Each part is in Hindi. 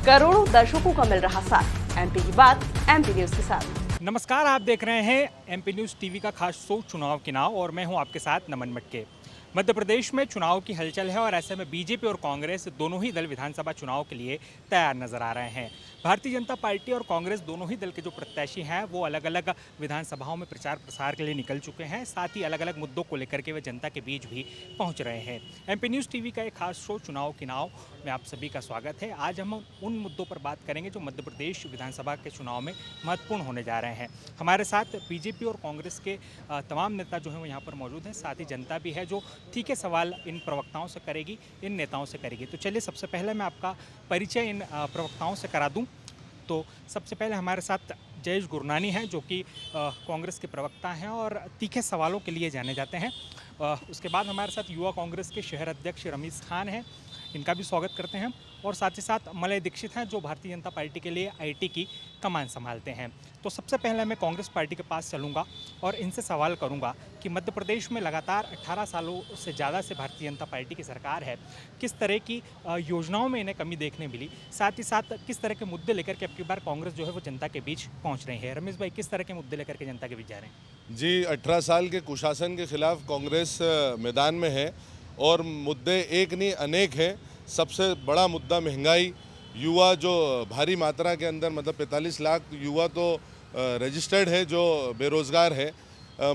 करोड़ों दर्शकों का मिल रहा साथ। एमपी की बात एमपी न्यूज के साथ। नमस्कार, आप देख रहे हैं एमपी न्यूज़ टीवी का खास शो चुनाव के नाव और मैं हूं आपके साथ नमन मटके। मध्य प्रदेश में चुनाव की हलचल है और ऐसे में बीजेपी और कांग्रेस दोनों ही दल विधानसभा चुनाव के लिए तैयार नजर आ रहे हैं। भारतीय जनता पार्टी और कांग्रेस दोनों ही दल के जो प्रत्याशी हैं वो अलग अलग विधानसभाओं में प्रचार प्रसार के लिए निकल चुके हैं। साथ ही अलग अलग मुद्दों को लेकर के वे जनता के बीच भी पहुंच रहे हैं। एमपी न्यूज़ टीवी का एक खास शो चुनाव के नाव में आप सभी का स्वागत है। आज हम उन मुद्दों पर बात करेंगे जो मध्य प्रदेश विधानसभा के चुनाव में महत्वपूर्ण होने जा रहे हैं। हमारे साथ बीजेपी और कांग्रेस के तमाम नेता जो हैं वो यहाँ पर मौजूद हैं। साथ ही जनता भी है जो तीखे सवाल इन प्रवक्ताओं से करेगी, इन नेताओं से करेगी। तो चलिए सबसे पहले मैं आपका परिचय इन प्रवक्ताओं से करा दूं। तो सबसे पहले हमारे साथ जयेश गुरनानी हैं जो कि कांग्रेस के प्रवक्ता हैं और तीखे सवालों के लिए जाने जाते हैं। उसके बाद हमारे साथ युवा कांग्रेस के शहर अध्यक्ष रमीज़ खान हैं, इनका भी स्वागत करते हैं। और साथ ही साथ मलय दीक्षित हैं जो भारतीय जनता पार्टी के लिए आईटी की कमान संभालते हैं। तो सबसे पहले मैं कांग्रेस पार्टी के पास चलूँगा और इनसे सवाल करूँगा कि मध्य प्रदेश में लगातार 18 सालों से ज़्यादा से भारतीय जनता पार्टी की सरकार है, किस तरह की योजनाओं में इन्हें कमी देखने मिली, साथ ही साथ किस तरह के मुद्दे लेकर के अब की बार कांग्रेस जो है वो जनता के बीच पहुँच रही है। रमेश भाई, किस तरह के मुद्दे लेकर के जनता के बीच जा रहे हैं? जी, 18 साल के कुशासन के खिलाफ कांग्रेस मैदान में है और मुद्दे एक नहीं अनेक हैं। सबसे बड़ा मुद्दा महंगाई, युवा जो भारी मात्रा के अंदर मतलब 45 लाख युवा तो रजिस्टर्ड है जो बेरोज़गार है,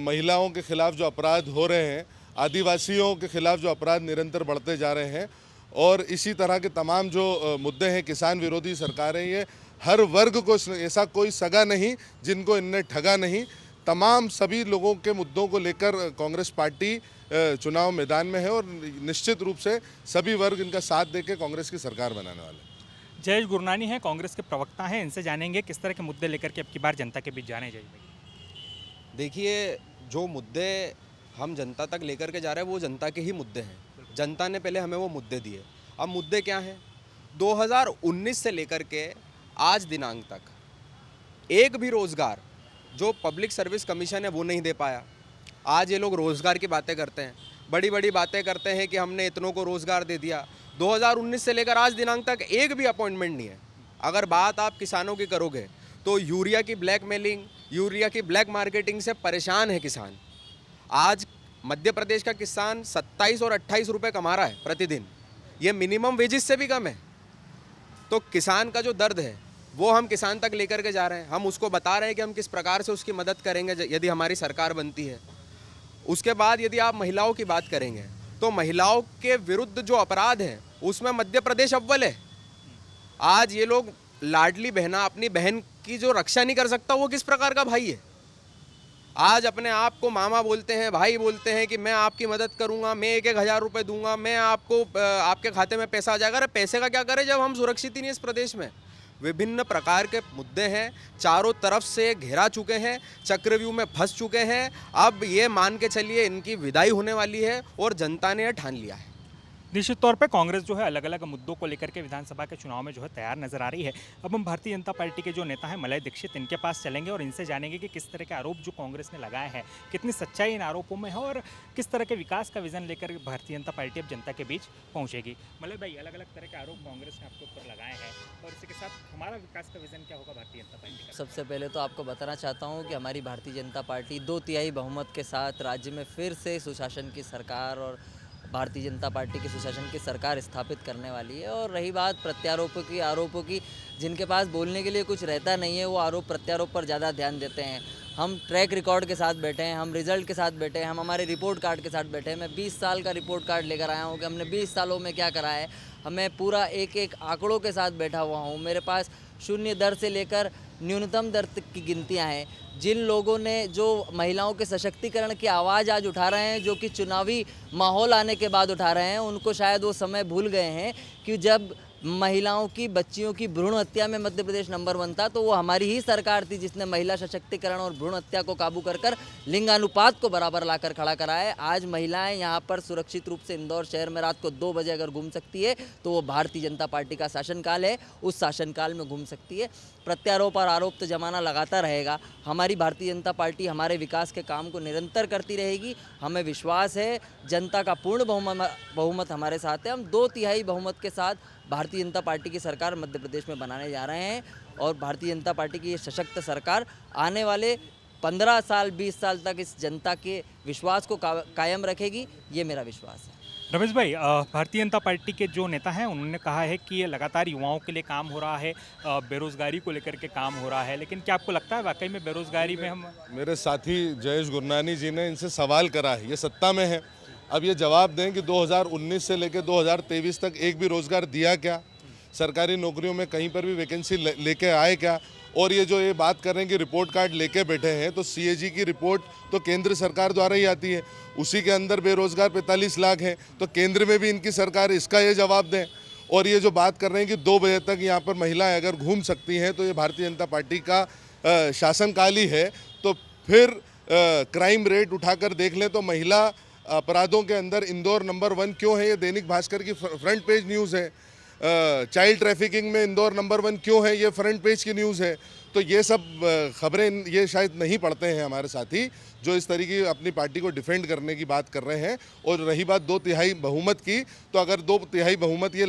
महिलाओं के खिलाफ जो अपराध हो रहे हैं, आदिवासियों के खिलाफ जो अपराध निरंतर बढ़ते जा रहे हैं और इसी तरह के तमाम जो मुद्दे हैं। किसान विरोधी सरकारें, ये हर वर्ग को, ऐसा कोई सगा नहीं जिनको इनने ठगा नहीं। तमाम सभी लोगों के मुद्दों को लेकर कांग्रेस पार्टी चुनाव मैदान में है और निश्चित रूप से सभी वर्ग इनका साथ देकर कांग्रेस की सरकार बनाने वाले हैं। जयेश गुरनानी हैं, कांग्रेस के प्रवक्ता हैं, इनसे जानेंगे किस तरह के मुद्दे लेकर के अब की बार जनता के बीच जाने चाहिए। देखिए, जो मुद्दे हम जनता तक लेकर के जा रहे हैं वो जनता के ही मुद्दे हैं। जनता ने पहले हमें वो मुद्दे दिए। अब मुद्दे क्या हैं? 2019 से लेकर के आज दिनांक तक एक भी रोज़गार जो पब्लिक सर्विस कमीशन है वो नहीं दे पाया। आज ये लोग रोज़गार की बातें करते हैं, बड़ी बड़ी बातें करते हैं कि हमने इतनों को रोज़गार दे दिया। 2019 से लेकर आज दिनांक तक एक भी अपॉइंटमेंट नहीं है। अगर बात आप किसानों की करोगे तो यूरिया की ब्लैकमेलिंग, यूरिया की ब्लैक मार्केटिंग से परेशान है किसान। आज मध्य प्रदेश का किसान 27 और 28 रुपये कमा रहा है प्रतिदिन, ये मिनिमम वेजेस से भी कम है। तो किसान का जो दर्द है वो हम किसान तक लेकर के जा रहे हैं। हम उसको बता रहे हैं कि हम किस प्रकार से उसकी मदद करेंगे यदि हमारी सरकार बनती है। उसके बाद यदि आप महिलाओं की बात करेंगे तो महिलाओं के विरुद्ध जो अपराध हैं उसमें मध्य प्रदेश अव्वल है। आज ये लोग लाडली बहना, अपनी बहन की जो रक्षा नहीं कर सकता वो किस प्रकार का भाई है? आज अपने आप को मामा बोलते हैं, भाई बोलते हैं कि मैं आपकी मदद करूंगा, मैं 1,000 रुपये दूंगा, मैं आपको आपके खाते में पैसा आ जाएगा। अरे पैसे का क्या करें जब हम सुरक्षित ही नहीं इस प्रदेश में? विभिन्न प्रकार के मुद्दे हैं, चारों तरफ से घेरा चुके हैं, चक्रव्यूह में फंस चुके हैं। अब ये मान के चलिए इनकी विदाई होने वाली है और जनता ने ठान लिया है। निश्चित तौर पे कांग्रेस जो है अलग अलग मुद्दों को लेकर के विधानसभा के चुनाव में जो है तैयार नजर आ रही है। अब हम भारतीय जनता पार्टी के जो नेता हैं मलय दीक्षित, इनके पास चलेंगे और इनसे जानेंगे कि किस तरह के आरोप जो कांग्रेस ने लगाए हैं, कितनी सच्चाई इन आरोपों में है और किस तरह के विकास का विजन लेकर भारतीय जनता पार्टी अब जनता के बीच पहुंचेगी। मलय भाई, अलग अलग तरह के आरोप कांग्रेस ने आपके ऊपर लगाए हैं और इसी के साथ हमारा विकास का विजन क्या होगा भारतीय जनता पार्टी का? सबसे पहले तो आपको बताना चाहता हूँ कि हमारी भारतीय जनता पार्टी 2/3 बहुमत के साथ राज्य में फिर से सुशासन की सरकार और भारतीय जनता पार्टी की सुशासन की सरकार स्थापित करने वाली है। और रही बात प्रत्यारोपों की, आरोपों की, जिनके पास बोलने के लिए कुछ रहता नहीं है वो आरोप प्रत्यारोप पर ज़्यादा ध्यान देते हैं। हम ट्रैक रिकॉर्ड के साथ बैठे हैं, हम रिजल्ट के साथ बैठे हैं, हम हमारे रिपोर्ट कार्ड के साथ बैठे हैं। मैं 20 साल का रिपोर्ट कार्ड लेकर आया हूँ कि हमने 20 सालों में क्या करा है। हमें पूरा एक एक आंकड़ों के साथ बैठा हुआ हूँ। मेरे पास शून्य दर से लेकर न्यूनतम दर तक की गिनतियाँ हैं। जिन लोगों ने, जो महिलाओं के सशक्तिकरण की आवाज़ आज उठा रहे हैं, जो कि चुनावी माहौल आने के बाद उठा रहे हैं, उनको शायद वो समय भूल गए हैं कि जब महिलाओं की, बच्चियों की भ्रूण हत्या में मध्य प्रदेश नंबर 1 था तो वो हमारी ही सरकार थी जिसने महिला सशक्तिकरण और भ्रूण हत्या को काबू कर लिंगानुपात को बराबर लाकर खड़ा करा है। आज महिलाएं यहाँ पर सुरक्षित रूप से इंदौर शहर में रात को 2 बजे अगर घूम सकती है तो वो भारतीय जनता पार्टी का शासनकाल है, उस शासनकाल में घूम सकती है। प्रत्यारोप और आरोप तो जमाना लगाता रहेगा। हमारी भारतीय जनता पार्टी हमारे विकास के काम को निरंतर करती रहेगी। हमें विश्वास है जनता का पूर्ण बहुमत हमारे साथ है। हम 2/3 बहुमत के साथ भारतीय जनता पार्टी की सरकार मध्य प्रदेश में बनाने जा रहे हैं और भारतीय जनता पार्टी की ये सशक्त सरकार आने वाले 15 साल 20 साल तक इस जनता के विश्वास को कायम रखेगी, ये मेरा विश्वास है। रमेश भाई, भारतीय जनता पार्टी के जो नेता हैं उन्होंने कहा है कि ये लगातार युवाओं के लिए काम हो रहा है, बेरोजगारी को लेकर के काम हो रहा है, लेकिन क्या आपको लगता है वाकई में बेरोजगारी में हम? मेरे साथी जयेश गुरनानी जी ने इनसे सवाल करा है, ये सत्ता में है, अब ये जवाब दें कि 2019 से लेकर 2023 तक एक भी रोजगार दिया क्या, सरकारी नौकरियों में कहीं पर भी वैकेंसी लेके आए क्या? और ये जो ये बात कर रहे हैं कि रिपोर्ट कार्ड लेके बैठे हैं, तो सीएजी की रिपोर्ट तो केंद्र सरकार द्वारा ही आती है, उसी के अंदर बेरोजगार 45 लाख हैं, तो केंद्र में भी इनकी सरकार, इसका ये जवाब दें। और ये जो बात कर रहे हैं कि 2 बजे तक यहाँ पर महिलाएं अगर घूम सकती हैं, तो ये भारतीय जनता पार्टी का शासनकाल ही है। तो फिर क्राइम रेट उठाकर देख लें तो महिला अपराधों के अंदर इंदौर नंबर 1 क्यों है, ये दैनिक भास्कर की फ्रंट पेज न्यूज़ है। चाइल्ड ट्रैफिकिंग में इंदौर नंबर 1 क्यों है, ये फ्रंट पेज की न्यूज़ है। तो ये सब खबरें ये शायद नहीं पढ़ते हैं हमारे साथी, जो इस तरीके अपनी पार्टी को डिफेंड करने की बात कर रहे हैं। और रही बात 2/3 बहुमत की, तो अगर 2/3 बहुमत ये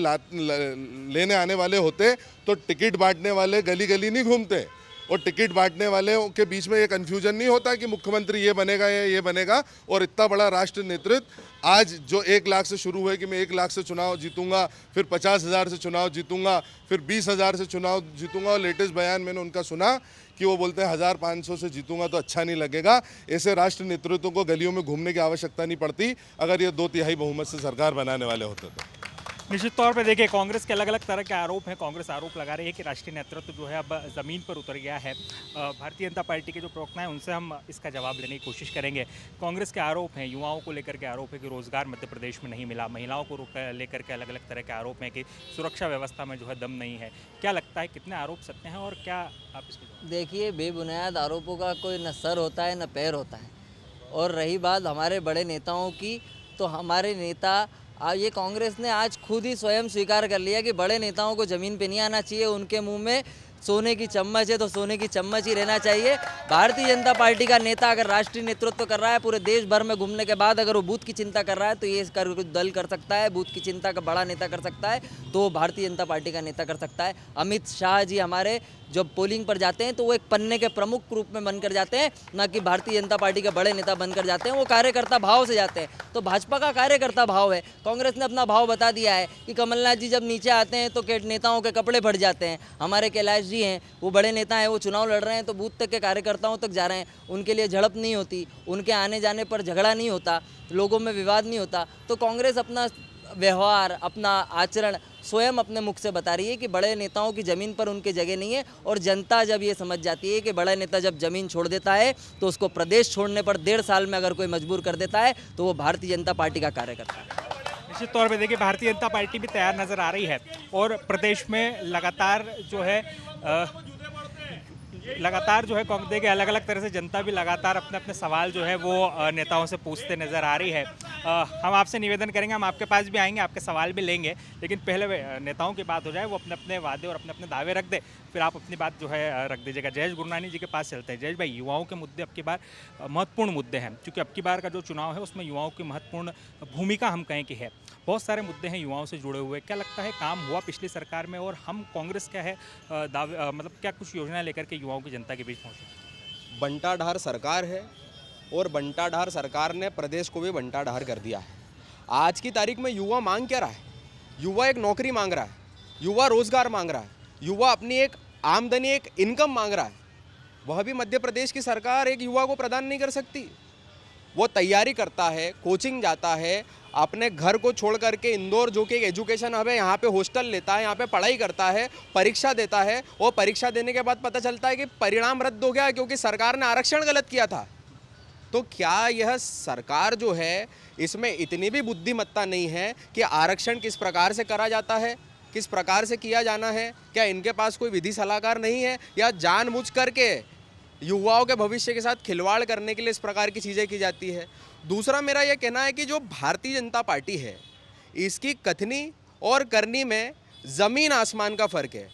लेने आने वाले होते तो टिकट बांटने वाले गली गली नहीं घूमते, और टिकट बांटने वाले के बीच में ये कन्फ्यूजन नहीं होता कि मुख्यमंत्री ये बनेगा या ये बनेगा। और इतना बड़ा राष्ट्र नेतृत्व आज जो 1 लाख से शुरू हुए कि मैं 1 लाख से चुनाव जीतूंगा, फिर 50,000 से चुनाव जीतूंगा, फिर 20,000 से चुनाव जीतूंगा, और लेटेस्ट बयान मैंने उनका सुना कि वो बोलते हैं 1,500 से जीतूंगा तो अच्छा नहीं लगेगा। ऐसे राष्ट्र नेतृत्वों को गलियों में घूमने की आवश्यकता नहीं पड़ती अगर ये 2/3 बहुमत से सरकार बनाने वाले होते तो। निश्चित तौर पे देखिए, कांग्रेस के अलग अलग तरह के आरोप हैं। कांग्रेस आरोप लगा रही है कि राष्ट्रीय नेतृत्व जो है अब ज़मीन पर उतर गया है। भारतीय जनता पार्टी के जो प्रवक्ता हैं उनसे हम इसका जवाब लेने की कोशिश करेंगे। कांग्रेस के आरोप हैं, युवाओं को लेकर के आरोप है कि रोज़गार मध्य प्रदेश में नहीं मिला, महिलाओं को लेकर के अलग अलग तरह के आरोप हैं कि सुरक्षा व्यवस्था में जो है दम नहीं है। क्या लगता है कितने आरोप सत्य हैं और क्या आप इसको? देखिए, बेबुनियाद आरोपों का कोई न सर होता है न पैर होता है। और रही बात हमारे बड़े नेताओं की, तो हमारे नेता ये कांग्रेस ने आज खुद ही स्वयं स्वीकार कर लिया कि बड़े नेताओं को ज़मीन पे नहीं आना चाहिए, उनके मुंह में सोने की चम्मच है तो सोने की चम्मच ही रहना चाहिए। भारतीय जनता पार्टी का नेता अगर राष्ट्रीय नेतृत्व कर रहा है, पूरे देश भर में घूमने के बाद अगर वो बूथ की चिंता कर रहा है, तो ये दल कर सकता है। बूथ की चिंता का बड़ा नेता कर सकता है तो भारतीय जनता पार्टी का नेता कर सकता है। अमित शाह जी हमारे जब पोलिंग पर जाते हैं तो वो एक पन्ने के प्रमुख रूप में बनकर जाते हैं, ना कि भारतीय जनता पार्टी के बड़े नेता बनकर जाते हैं। वो कार्यकर्ता भाव से जाते हैं। तो भाजपा का कार्यकर्ता भाव है। कांग्रेस ने अपना भाव बता दिया है कि कमलनाथ जी जब नीचे आते हैं तो नेताओं के कपड़े फट जाते हैं। हमारे कैलाश जी हैं, वो बड़े नेता हैं, वो चुनाव लड़ रहे हैं तो बूथ तक के कार्यकर्ताओं तक जा रहे हैं, उनके लिए झड़प नहीं होती, उनके आने जाने पर झगड़ा नहीं होता, लोगों में विवाद नहीं होता। तो कांग्रेस अपना व्यवहार, अपना आचरण स्वयं अपने मुख से बता रही है कि बड़े नेताओं की ज़मीन पर उनकी जगह नहीं है। और जनता जब ये समझ जाती है कि बड़ा नेता जब ज़मीन छोड़ देता है तो उसको प्रदेश छोड़ने पर 1.5 साल में अगर कोई मजबूर कर देता है तो वो भारतीय जनता पार्टी का कार्यकर्ता है। निश्चित तौर पे देखिए, भारतीय जनता पार्टी भी तैयार नज़र आ रही है और प्रदेश में लगातार जो है देखिए अलग अलग तरह से जनता भी लगातार अपने अपने सवाल जो है वो नेताओं से पूछते नज़र आ रही है। हम आपसे निवेदन करेंगे, हम आपके पास भी आएंगे, आपके सवाल भी लेंगे, लेकिन पहले नेताओं की बात हो जाए, वो अपने अपने वादे और अपने अपने दावे रख दे, फिर आप अपनी बात जो है रख दीजिएगा। जयेश गुरनानी जी के पास चलते हैं। जयेश भाई, युवाओं के मुद्दे अब की बार महत्वपूर्ण मुद्दे हैं, क्योंकि अब की बार का जो चुनाव है उसमें युवाओं की महत्वपूर्ण भूमिका हम कहें कि है। बहुत सारे मुद्दे हैं युवाओं से जुड़े हुए। क्या लगता है काम हुआ पिछली सरकार में, और हम कांग्रेस क्या है मतलब क्या कुछ योजनाएं लेकर के युवाओं की जनता के बीच पहुँचे? बंटाढार सरकार है और बंटाढार सरकार ने प्रदेश को भी बंटाढार कर दिया है। आज की तारीख में युवा मांग क्या रहा है? युवा एक नौकरी मांग रहा है, युवा रोजगार मांग रहा है, युवा अपनी एक आमदनी, एक इनकम मांग रहा है। वह भी मध्य प्रदेश की सरकार एक युवा को प्रदान नहीं कर सकती। वो तैयारी करता है, कोचिंग जाता है, अपने घर को छोड़ करके इंदौर जो कि एक एजुकेशन हब है, यहाँ पे हॉस्टल लेता है, यहाँ पे पढ़ाई करता है, परीक्षा देता है, और परीक्षा देने के बाद पता चलता है कि परिणाम रद्द हो गया क्योंकि सरकार ने आरक्षण गलत किया था। तो क्या यह सरकार जो है इसमें इतनी भी बुद्धिमत्ता नहीं है कि आरक्षण किस प्रकार से करा जाता है, किस प्रकार से किया जाना है? क्या इनके पास कोई विधि सलाहकार नहीं है, या जानबूझ करके युवाओं के भविष्य के साथ खिलवाड़ करने के लिए इस प्रकार की चीज़ें की जाती है? दूसरा मेरा यह कहना है कि जो भारतीय जनता पार्टी है इसकी कथनी और करनी में ज़मीन आसमान का फ़र्क है।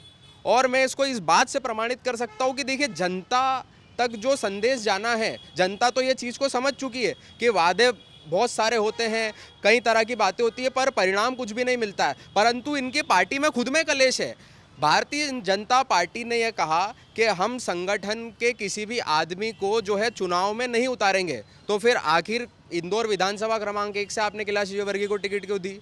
और मैं इसको इस बात से प्रमाणित कर सकता हूँ कि देखिए, जनता तक जो संदेश जाना है, जनता तो ये चीज़ को समझ चुकी है कि वादे बहुत सारे होते हैं, कई तरह की बातें होती है, पर परिणाम कुछ भी नहीं मिलता है। परंतु इनकी पार्टी में खुद में कलेश है। भारतीय जनता पार्टी ने यह कहा कि हम संगठन के किसी भी आदमी को जो है चुनाव में नहीं उतारेंगे, तो फिर आखिर इंदौर विधानसभा क्रमांक 1 से आपने कैलाश विजयवर्गीय को टिकट क्यों दी?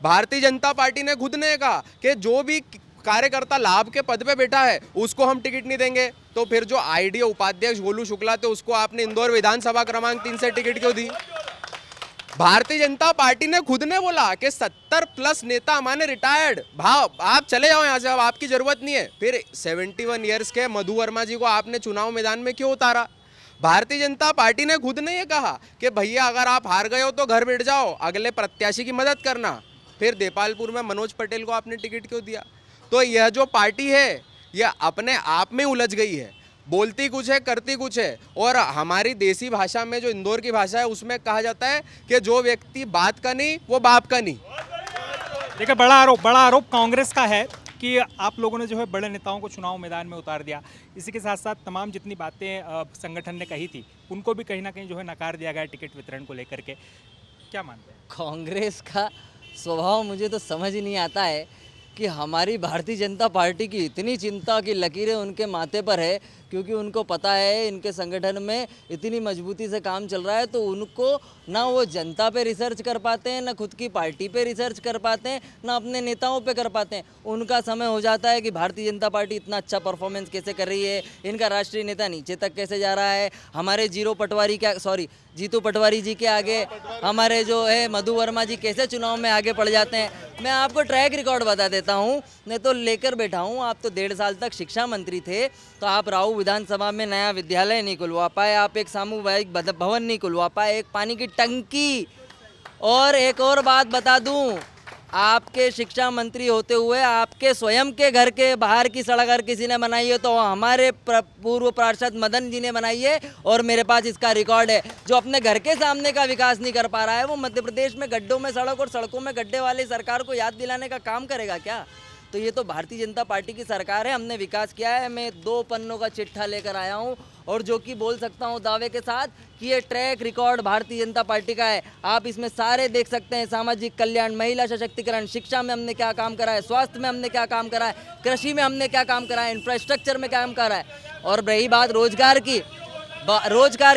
भारतीय जनता पार्टी ने खुद ने कहा कि जो भी कार्यकर्ता लाभ के पद पे बैठा है उसको हम टिकट नहीं देंगे, तो फिर जो आईडी उपाध्यक्ष गोलू शुक्ला थे उसको आपने इंदौर विधानसभा क्रमांक 3 से टिकट क्यों दी? भारतीय जनता पार्टी ने खुद ने बोला कि 70+ नेता हमारे रिटायर्ड, भाव आप चले जाओ यहाँ से, अब आपकी जरूरत नहीं है। फिर 71 ईयर्स के मधु वर्मा जी को आपने चुनाव मैदान में क्यों उतारा? भारतीय जनता पार्टी ने खुद ने ये कहा कि भैया अगर आप हार गए हो तो घर बैठ जाओ, अगले प्रत्याशी की मदद करना। फिर देपालपुर में मनोज पटेल को आपने टिकट क्यों दिया? तो यह जो पार्टी है यह अपने आप में उलझ गई है, बोलती कुछ है करती कुछ है। और हमारी देसी भाषा में जो इंदौर की भाषा है उसमें कहा जाता है कि जो व्यक्ति बात का नहीं वो बाप का नहीं। देखिए, बड़ा आरोप कांग्रेस का है कि आप लोगों ने जो है बड़े नेताओं को चुनाव मैदान में उतार दिया। इसी के साथ साथ तमाम जितनी बातें संगठन ने कही थी उनको भी कहीं ना कहीं जो है नकार दिया गया टिकट वितरण को लेकर के। क्या मानते हैं? कांग्रेस का स्वभाव मुझे तो समझ ही नहीं आता है कि हमारी भारतीय जनता पार्टी की इतनी चिंता की लकीरें उनके माथे पर है, क्योंकि उनको पता है इनके संगठन में इतनी मजबूती से काम चल रहा है, तो उनको ना वो जनता पे रिसर्च कर पाते हैं, ना खुद की पार्टी पे रिसर्च कर पाते हैं, ना अपने नेताओं पे कर पाते हैं। उनका समय हो जाता है कि भारतीय जनता पार्टी इतना अच्छा परफॉर्मेंस कैसे कर रही है, इनका राष्ट्रीय नेता नीचे तक कैसे जा रहा है, हमारे जीतू पटवारी जी के आगे हमारे जो है मधु वर्मा जी कैसे चुनाव में आगे बढ़ जाते हैं। मैं आपको ट्रैक रिकॉर्ड बता देता हूँ, मैं तो लेकर बैठा हूँ। आप तो 1.5 साल तक शिक्षा मंत्री थे, तो आप राऊ विधानसभा में नया विद्यालय नहीं खुलवा पाए, आप एक सामुदायिक भवन नहीं खुलवा पाए, एक पानी की टंकी। और एक और बात बता दूं, आपके शिक्षा मंत्री होते हुए आपके स्वयं के घर के बाहर की सड़क अगर किसी ने बनाई है तो हमारे पूर्व पार्षद मदन जी ने बनाई है, और मेरे पास इसका रिकॉर्ड है। जो अपने घर के सामने का विकास नहीं कर पा रहा है वो मध्य प्रदेश में गड्ढों में सड़क और सड़कों में गड्ढे वाली सरकार को याद दिलाने का काम करेगा क्या? तो ये तो भारतीय जनता पार्टी की सरकार है, हमने विकास किया है। मैं 2 पन्नों का चिट्ठा लेकर आया हूँ, और जो कि बोल सकता हूँ दावे के साथ कि ये track record Bharatiya Janata party का है। आप इसमें सारे देख सकते हैं, सामाजिक कल्याण, महिला सशक्तिकरण, शिक्षा में हमने क्या काम करा है, स्वास्थ्य में हमने क्या काम करा है, कृषि में हमने क्या काम करा है, इंफ्रास्ट्रक्चर में क्या काम करा है। और रही बात रोजगार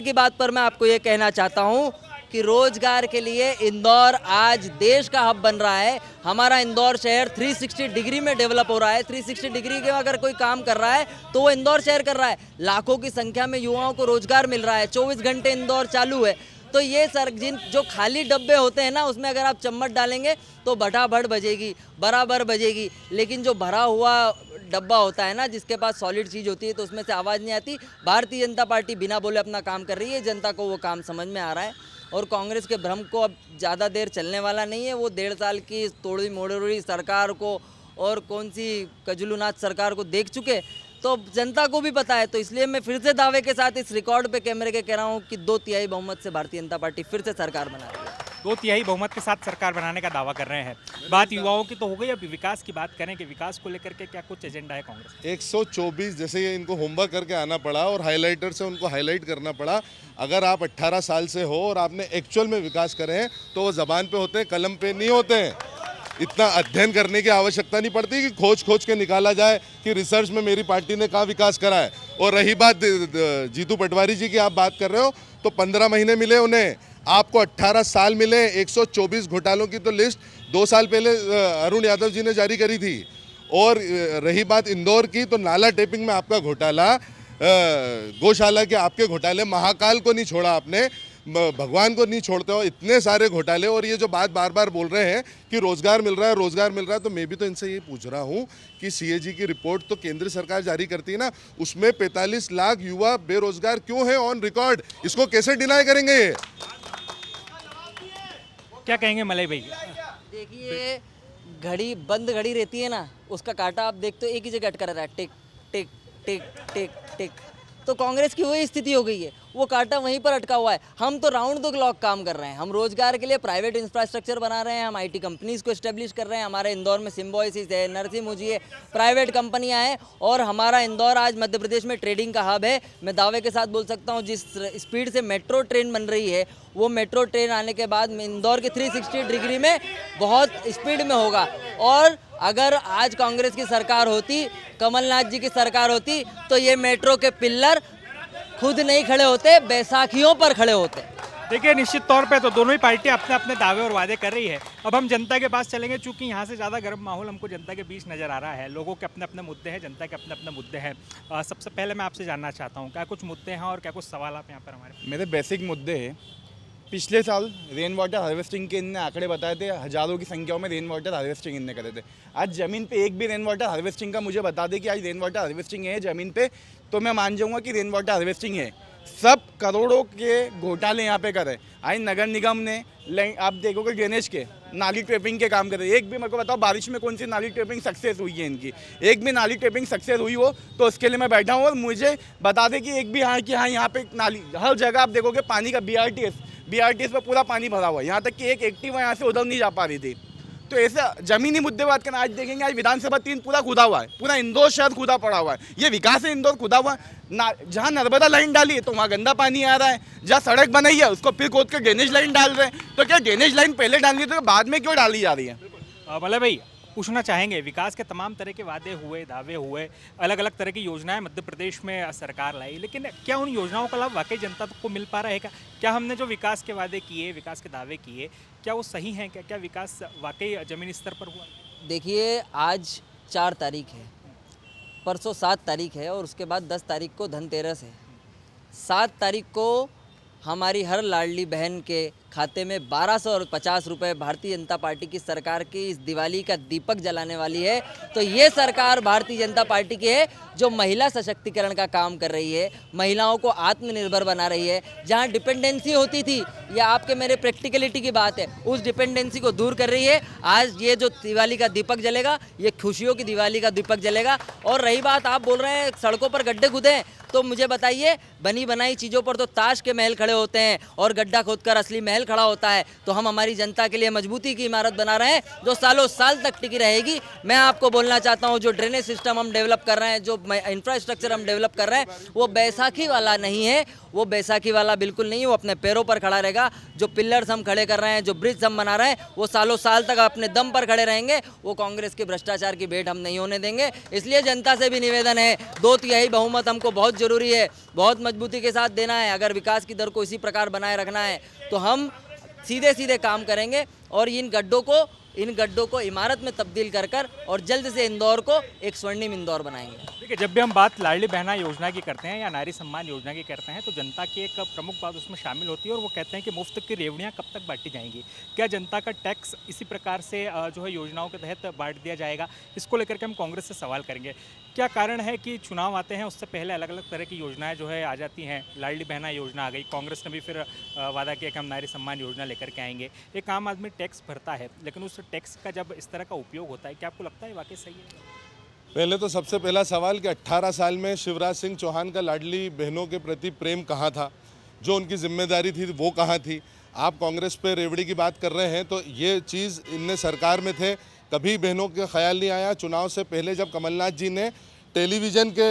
की बात पर मैं आपको ये कहना चाहता हूँ कि रोजगार के लिए इंदौर आज देश का हब बन रहा है। हमारा इंदौर शहर 360 डिग्री में डेवलप हो रहा है। 360 डिग्री के अगर कोई काम कर रहा है तो वो इंदौर शहर कर रहा है। लाखों की संख्या में युवाओं को रोजगार मिल रहा है, 24 घंटे इंदौर चालू है। तो ये सर जो खाली डब्बे होते हैं ना, उसमें अगर आप चम्मच डालेंगे तो भटाभट बजेगी, बराबर बजेगी। लेकिन जो भरा हुआ डब्बा होता है ना, जिसके पास सॉलिड चीज़ होती है, तो उसमें से आवाज़ नहीं आती। भारतीय जनता पार्टी बिना बोले अपना काम कर रही है, जनता को वो काम समझ में आ रहा है। और कांग्रेस के भ्रम को अब ज़्यादा देर चलने वाला नहीं है। वो 1.5 साल की तोड़ी मोड़ी सरकार को और कौन सी कजलूनाथ सरकार को देख चुके, तो जनता को भी पता है। तो इसलिए मैं फिर से दावे के साथ इस रिकॉर्ड पे कैमरे के कह रहा हूँ कि 2/3 बहुमत से भारतीय जनता पार्टी फिर से सरकार बना रही है। 2/3 बहुमत के साथ सरकार बनाने का दावा कर रहे हैं। बात युवाओं की तो हो गई, अब विकास की बात करें कि विकास को लेकर के क्या कुछ एजेंडा है कांग्रेस? 124 जैसे ये इनको होमवर्क करके आना पड़ा और हाइलाइटर से उनको हाईलाइट करना पड़ा। अगर आप 18 साल से हो और आपने एक्चुअल में विकास करे हैं तो वो ज़बान पे होते हैं, कलम पे नहीं होते हैं। इतना अध्ययन करने की आवश्यकता नहीं पड़ती कि खोज के निकाला जाए कि रिसर्च में मेरी पार्टी ने कहाँ विकास करा है। और रही बात जीतू पटवारी जी की, आप बात कर रहे हो, तो 15 महीने मिले उन्हें, आपको 18 साल मिले। 124 घोटालों की तो लिस्ट 2 साल पहले अरुण यादव जी ने जारी करी थी। और रही बात इंदौर की, तो नाला टेपिंग में आपका घोटाला, गौशाला के आपके घोटाले, महाकाल को नहीं छोड़ा आपने, भगवान को नहीं छोड़ते हो, इतने सारे घोटाले। और ये जो बात बार बार बोल रहे हैं कि रोजगार मिल रहा है, तो मैं भी तो इनसे ये पूछ रहा हूँ कि सीएजी की रिपोर्ट तो केंद्र सरकार जारी करती है ना, उसमें 45 लाख युवा बेरोजगार क्यों है ऑन रिकॉर्ड? इसको कैसे डिनाई करेंगे ये? क्या कहेंगे मलय भाई? देखिए, बंद घड़ी रहती है ना, उसका कांटा आप देखते हो एक ही जगह अटका रहता है, टिक टिक टिक टिक टिक। तो कांग्रेस की वही स्थिति हो गई है। वो कांटा वहीं पर अटका हुआ है। हम तो राउंड द क्लॉक काम कर रहे हैं, हम रोजगार के लिए प्राइवेट इंफ्रास्ट्रक्चर बना रहे हैं, हम IT कंपनीज को एस्टेब्लिश कर रहे हैं। हमारे इंदौर में सिम्बोसिस है, नरसिम्हा है, प्राइवेट कंपनियां हैं और हमारा इंदौर आज मध्य प्रदेश में ट्रेडिंग का हब है। मैं दावे के साथ बोल सकता हूँ जिस स्पीड से मेट्रो ट्रेन बन रही है, वो मेट्रो ट्रेन आने के बाद इंदौर के 360 डिग्री में बहुत स्पीड में होगा। और अगर आज कांग्रेस की सरकार होती, कमलनाथ जी की सरकार होती, तो ये मेट्रो के पिल्लर खुद नहीं खड़े होते, बैसाखियों पर खड़े होते। देखिए, निश्चित तौर पे तो दोनों ही पार्टियां अपने अपने दावे और वादे कर रही है। अब हम जनता के पास चलेंगे, चूंकि यहाँ से ज़्यादा गर्म माहौल हमको जनता के बीच नज़र आ रहा है। लोगों के अपने अपने मुद्दे हैं, जनता के अपने अपने मुद्दे हैं। सबसे पहले मैं आपसे जानना चाहता हूँ, क्या कुछ मुद्दे हैं और क्या कुछ सवाल आप यहाँ पर हमारे? मेरे बेसिक मुद्दे हैं। पिछले साल रेन वाटर हार्वेस्टिंग के इनने आंकड़े बताए थे, हज़ारों की संख्याओं में रेन वाटर हार्वेस्टिंग इनने करे थे। आज ज़मीन पे एक भी रेन वाटर हार्वेस्टिंग का मुझे बता दे कि आज रेन वाटर हार्वेस्टिंग है ज़मीन पे, तो मैं मान जाऊँगा कि रेन वाटर हार्वेस्टिंग है। सब करोड़ों के घोटाले यहाँ पे करे। आज नगर निगम ने, आप देखोगे ड्रेनेज के, नाली ट्रैपिंग के काम करे। एक भी मेरे को बताओ बारिश में कौन सी नाली ट्रैपिंग सक्सेस हुई है इनकी? एक भी नाली ट्रैपिंग सक्सेस हुई हो तो उसके लिए मैं बैठा हूँ और मुझे बता दे कि एक भी हाँ कि हाँ यहाँ पे नाली, हर जगह आप देखोगे पानी का BRTS पर पूरा पानी भरा हुआ है। यहाँ तक कि एक एक्टिवा यहाँ से उधर नहीं जा पा रही थी। तो ऐसा जमीनी मुद्दे बात करना, आज देखेंगे आज विधानसभा 3 पूरा खुदा हुआ है, पूरा इंदौर शहर खुदा पड़ा हुआ है। ये विकास है इंदौर खुदा हुआ ना। जहाँ नर्मदा लाइन डाली है तो वहाँ गंदा पानी आ रहा है, जहाँ सड़क बनाई है उसको फिर खोद के ड्रेनेज लाइन डाल रहे हैं। तो क्या ड्रेनेज लाइन पहले डालनी तो बाद में क्यों डाली जा रही है? मलय भाई, पूछना चाहेंगे, विकास के तमाम तरह के वादे हुए, दावे हुए, अलग अलग तरह की योजनाएं मध्य प्रदेश में सरकार लाई, लेकिन क्या उन योजनाओं का लाभ वाकई जनता को मिल पा रहा है? क्या हमने जो विकास के वादे किए, विकास के दावे किए, क्या वो सही हैं? क्या विकास वाकई जमीनी स्तर पर हुआ? देखिए, आज 4 तारीख है, परसों 7 तारीख है और उसके बाद 10 तारीख को धनतेरस है। 7 तारीख को हमारी हर लाडली बहन के खाते में 1250 रुपये भारतीय जनता पार्टी की सरकार की इस दिवाली का दीपक जलाने वाली है। तो ये सरकार भारतीय जनता पार्टी की है जो महिला सशक्तिकरण का काम कर रही है, महिलाओं को आत्मनिर्भर बना रही है। जहाँ डिपेंडेंसी होती थी, या आपके मेरे प्रैक्टिकलिटी की बात है, उस डिपेंडेंसी को दूर कर रही है। आज ये जो दिवाली का दीपक जलेगा, ये खुशियों की दिवाली का दीपक जलेगा। और रही बात, आप बोल रहे हैं सड़कों पर गड्ढे खुदे हैं, तो मुझे बताइए, बनी बनाई चीज़ों पर तो ताश के महल खड़े होते हैं और गड्ढा खोदकर असली महल खड़ा होता है। तो हम हमारी जनता के लिए मजबूती की इमारत बना रहे हैं जो सालों साल तक टिकी रहेगी। मैं आपको बोलना चाहता हूं, जो ड्रेनेज सिस्टम हम डेवलप कर रहे हैं, जो इंफ्रास्ट्रक्चर हम डेवलप कर रहे हैं, वो बैसाखी वाला नहीं है, वो बैसाखी वाला बिल्कुल नहीं है। वो अपने पैरों पर खड़ा रहेगा। जो पिलर्स हम खड़े कर रहे हैं, जो ब्रिज हम बना रहे हैं, वो सालों साल तक अपने दम पर खड़े रहेंगे। वो कांग्रेस के भ्रष्टाचार की भेंट हम नहीं होने देंगे। इसलिए जनता से भी निवेदन है, 2/3 बहुमत हमको बहुत जरूरी है, बहुत मजबूती के साथ देना है। अगर विकास की दर को इसी प्रकार बनाए रखना है तो हम सीधे सीधे काम करेंगे और इन गड्ढों को इमारत में तब्दील कर और जल्द से इंदौर को एक स्वर्णिम इंदौर बनाएंगे। देखिए, जब भी हम बात लाडली बहना योजना की करते हैं या नारी सम्मान योजना की करते हैं, तो जनता की एक प्रमुख बात उसमें शामिल होती है और वो कहते हैं कि मुफ्त की रेवड़ियाँ कब तक बांटी जाएंगी? क्या जनता का टैक्स इसी प्रकार से जो है योजनाओं के तहत बांट दिया जाएगा? इसको लेकर के हम कांग्रेस से सवाल करेंगे। क्या कारण है कि चुनाव आते हैं उससे पहले अलग अलग तरह की योजनाएं जो है आ जाती हैं? लाडली बहना योजना आ गई, कांग्रेस ने भी फिर वादा किया कि हम नारी सम्मान योजना लेकर के आएंगे। एक आम आदमी टैक्स भरता है, लेकिन उस टैक्स का जब इस तरह का उपयोग होता है, क्या आपको लगता है वाकई सही है? पहले तो सबसे पहला सवाल कि 18 साल में शिवराज सिंह चौहान का लाडली बहनों के प्रति प्रेम कहाँ था? जो उनकी जिम्मेदारी थी वो कहाँ थी? आप कांग्रेस पे रेवड़ी की बात कर रहे हैं, तो ये चीज़ इनने सरकार में थे, कभी बहनों का ख्याल नहीं आया। चुनाव से पहले जब कमलनाथ जी ने टेलीविज़न के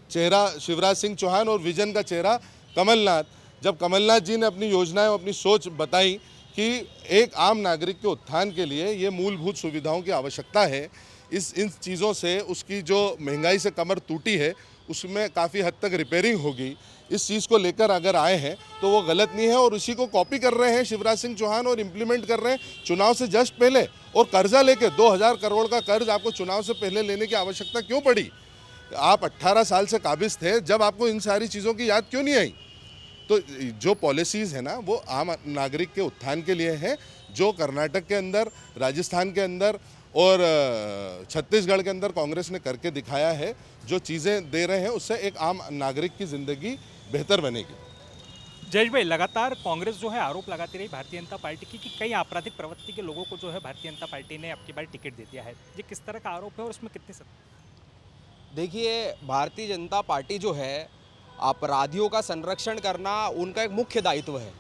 चेहरा शिवराज सिंह चौहान और विजन का चेहरा कमलनाथ, जब कमलनाथ जी ने अपनी योजनाएं, अपनी सोच बताई कि एक आम नागरिक के उत्थान के लिए ये मूलभूत सुविधाओं की आवश्यकता है, इन चीज़ों से उसकी जो महंगाई से कमर टूटी है उसमें काफ़ी हद तक रिपेयरिंग होगी, इस चीज़ को लेकर अगर आए हैं तो वो गलत नहीं है। और उसी को कॉपी कर रहे हैं शिवराज सिंह चौहान और इम्प्लीमेंट कर रहे हैं चुनाव से जस्ट पहले। और कर्जा लेके 2000 करोड़ का कर्ज आपको चुनाव से पहले लेने की आवश्यकता क्यों पड़ी? आप 18 साल से काबिज थे, जब आपको इन सारी चीज़ों की याद क्यों नहीं आई? तो जो पॉलिसीज़ है ना, वो आम नागरिक के उत्थान के लिए है, जो कर्नाटक के अंदर, राजस्थान के अंदर और छत्तीसगढ़ के अंदर कांग्रेस ने करके दिखाया है। जो चीज़ें दे रहे हैं उससे एक आम नागरिक की ज़िंदगी बेहतर बनेगी। जयेश भाई, लगातार कांग्रेस जो है आरोप लगाती रही भारतीय जनता पार्टी की कि कई आपराधिक प्रवृत्ति के लोगों को जो है भारतीय जनता पार्टी ने अब की बार टिकट दे दिया है। ये किस तरह का आरोप है और उसमें कितनी सत्ता? देखिए, भारतीय जनता पार्टी जो है अपराधियों का संरक्षण करना उनका एक मुख्य दायित्व है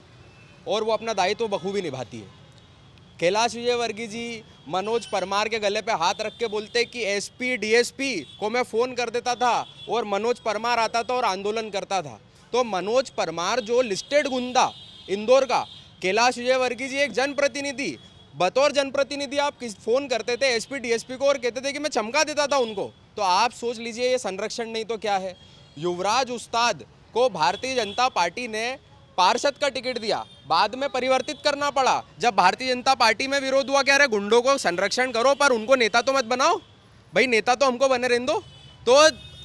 और वो अपना दायित्व बखूबी निभाती है। कैलाश विजयवर्गीय जी मनोज परमार के गले पे हाथ रख के बोलते कि एसपी डीएसपी को मैं फ़ोन कर देता था और मनोज परमार आता था और आंदोलन करता था। तो मनोज परमार जो लिस्टेड गुंडा इंदौर का, कैलाश विजयवर्गीय जी एक जनप्रतिनिधि, बतौर जनप्रतिनिधि आप फ़ोन करते थे एसपी डीएसपी को और कहते थे कि मैं चमका देता था उनको। तो आप सोच लीजिए ये संरक्षण नहीं तो क्या है। युवराज उस्ताद को भारतीय जनता पार्टी ने पार्षद का टिकट दिया, बाद में परिवर्तित करना पड़ा। जब भारतीय जनता पार्टी में विरोध हुआ, कह रहे गुंडों को संरक्षण करो पर उनको नेता तो मत बनाओ। भाई नेता तो हमको बने रहने दो। तो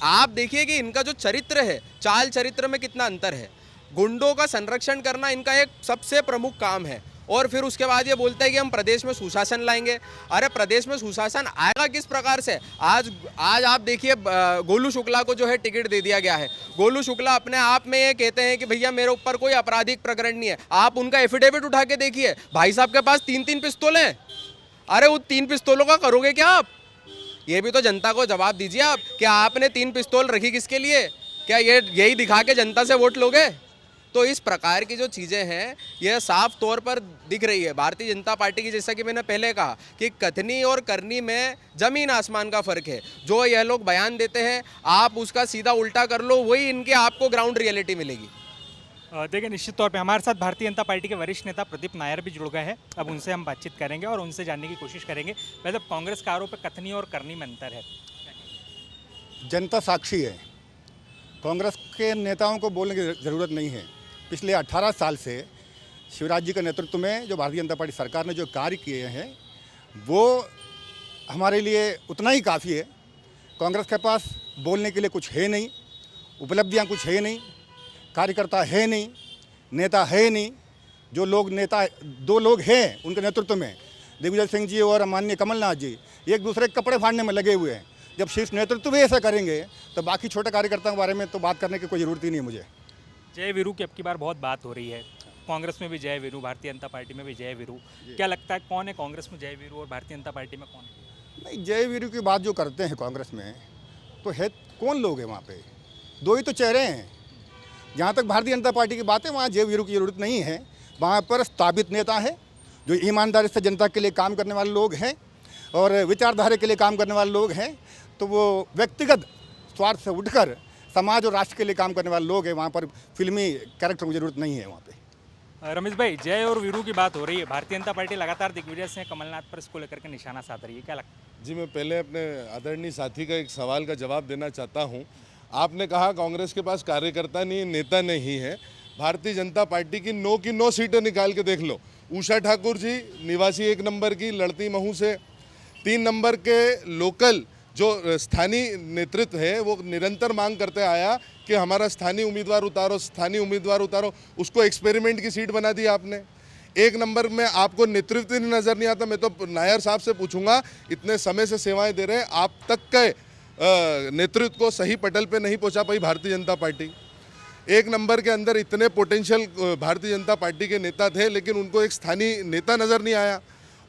आप देखिए कि इनका जो चरित्र है, चाल चरित्र में कितना अंतर है। गुंडों का संरक्षण करना इनका एक सबसे प्रमुख काम है और फिर उसके बाद ये बोलता है कि हम प्रदेश में सुशासन लाएंगे। अरे प्रदेश में सुशासन आएगा किस प्रकार से? आज आप देखिए गोलू शुक्ला को जो है टिकट दे दिया गया है। गोलू शुक्ला अपने आप में ये कहते हैं कि भैया मेरे ऊपर कोई आपराधिक प्रकरण नहीं है। आप उनका एफिडेविट उठा के देखिए, भाई साहब के पास 3-3 पिस्तौल हैं। अरे उन 3 पिस्तौलों का करोगे क्या आप? ये भी तो जनता को जवाब दीजिए आप, क्या आपने 3 पिस्तौल रखी किसके लिए? क्या ये यही दिखा के जनता से वोट लोगे? तो इस प्रकार की जो चीज़ें हैं यह साफ तौर पर दिख रही है भारतीय जनता पार्टी की। जैसा कि मैंने पहले कहा कि कथनी और करनी में ज़मीन आसमान का फ़र्क है। जो यह लोग बयान देते हैं आप उसका सीधा उल्टा कर लो, वही इनके आपको ग्राउंड रियलिटी मिलेगी। देखिए, निश्चित तौर पे हमारे साथ भारतीय जनता पार्टी के वरिष्ठ नेता प्रदीप नायर भी जुड़ गए हैं। अब उनसे हम बातचीत करेंगे और उनसे जानने की कोशिश करेंगे। वैसे कांग्रेस का आरोप है कथनी और करनी में अंतर है। जनता साक्षी है, कांग्रेस के नेताओं को बोलने की ज़रूरत नहीं है। पिछले 18 साल से शिवराज जी के नेतृत्व में जो भारतीय जनता पार्टी सरकार ने जो कार्य किए हैं वो हमारे लिए उतना ही काफ़ी है। कांग्रेस के पास बोलने के लिए कुछ है नहीं, उपलब्धियां कुछ है नहीं, कार्यकर्ता है नहीं, नेता है नहीं। जो लोग नेता 2 लोग हैं उनके नेतृत्व में, दिग्विजय सिंह जी और माननीय कमलनाथ जी, एक दूसरे के कपड़े फाड़ने में लगे हुए हैं। जब शीर्ष नेतृत्व भी ऐसा करेंगे तो बाकी छोटे कार्यकर्ताओं के बारे में तो बात करने की कोई ज़रूरत ही नहीं है मुझे। जय वीरू की अब की बार बहुत बात हो रही है, कांग्रेस में भी जय वीरू, भारतीय जनता पार्टी में भी जय वीरू। क्या लगता है कौन है कांग्रेस में जय वीरू और भारतीय जनता पार्टी में कौन है? नहीं, जय वीरू की बात जो करते हैं कांग्रेस में तो है कौन लोग हैं वहाँ पे? 2 ही तो चेहरे हैं। जहाँ तक भारतीय जनता पार्टी की बात है वहाँ जय वीरू की ज़रूरत नहीं है। वहाँ पर स्थापित नेता है जो ईमानदारी से जनता के लिए काम करने वाले लोग हैं और विचारधारा के लिए काम करने वाले लोग हैं। तो वो व्यक्तिगत स्वार्थ से उठकर समाज और राष्ट्र के लिए काम करने वाले लोग हैं। वहाँ पर फिल्मी कैरेक्टर की ज़रूरत नहीं है वहाँ पे। रमेश भाई, जय और वीरू की बात हो रही है, भारतीय जनता पार्टी लगातार दिग्विजय सिंह कमलनाथ पर इसको लेकर के निशाना साध रही है, क्या लगता है? जी, मैं पहले अपने आदरणीय साथी का एक सवाल का जवाब देना चाहता हूं। आपने कहा कांग्रेस के पास कार्यकर्ता नहीं, नेता नहीं है। भारतीय जनता पार्टी की 9 सीटें निकाल के देख लो। उषा ठाकुर जी निवासी 1 नंबर की, लड़ती महू से। 3 नंबर के लोकल जो स्थानीय नेतृत्व है वो निरंतर मांग करते आया कि हमारा स्थानीय उम्मीदवार उतारो, स्थानीय उम्मीदवार उतारो। उसको एक्सपेरिमेंट की सीट बना दी आपने। 1 नंबर में आपको नेतृत्व नहीं नज़र नहीं आता। मैं तो नायर साहब से पूछूंगा, इतने समय से सेवाएं दे रहे हैं, आप तक के नेतृत्व को सही पटल पे नहीं पहुंचा पाई भारतीय जनता पार्टी। 1 नंबर के अंदर इतने पोटेंशियल भारतीय जनता पार्टी के नेता थे लेकिन उनको एक स्थानीय नेता नज़र नहीं आया।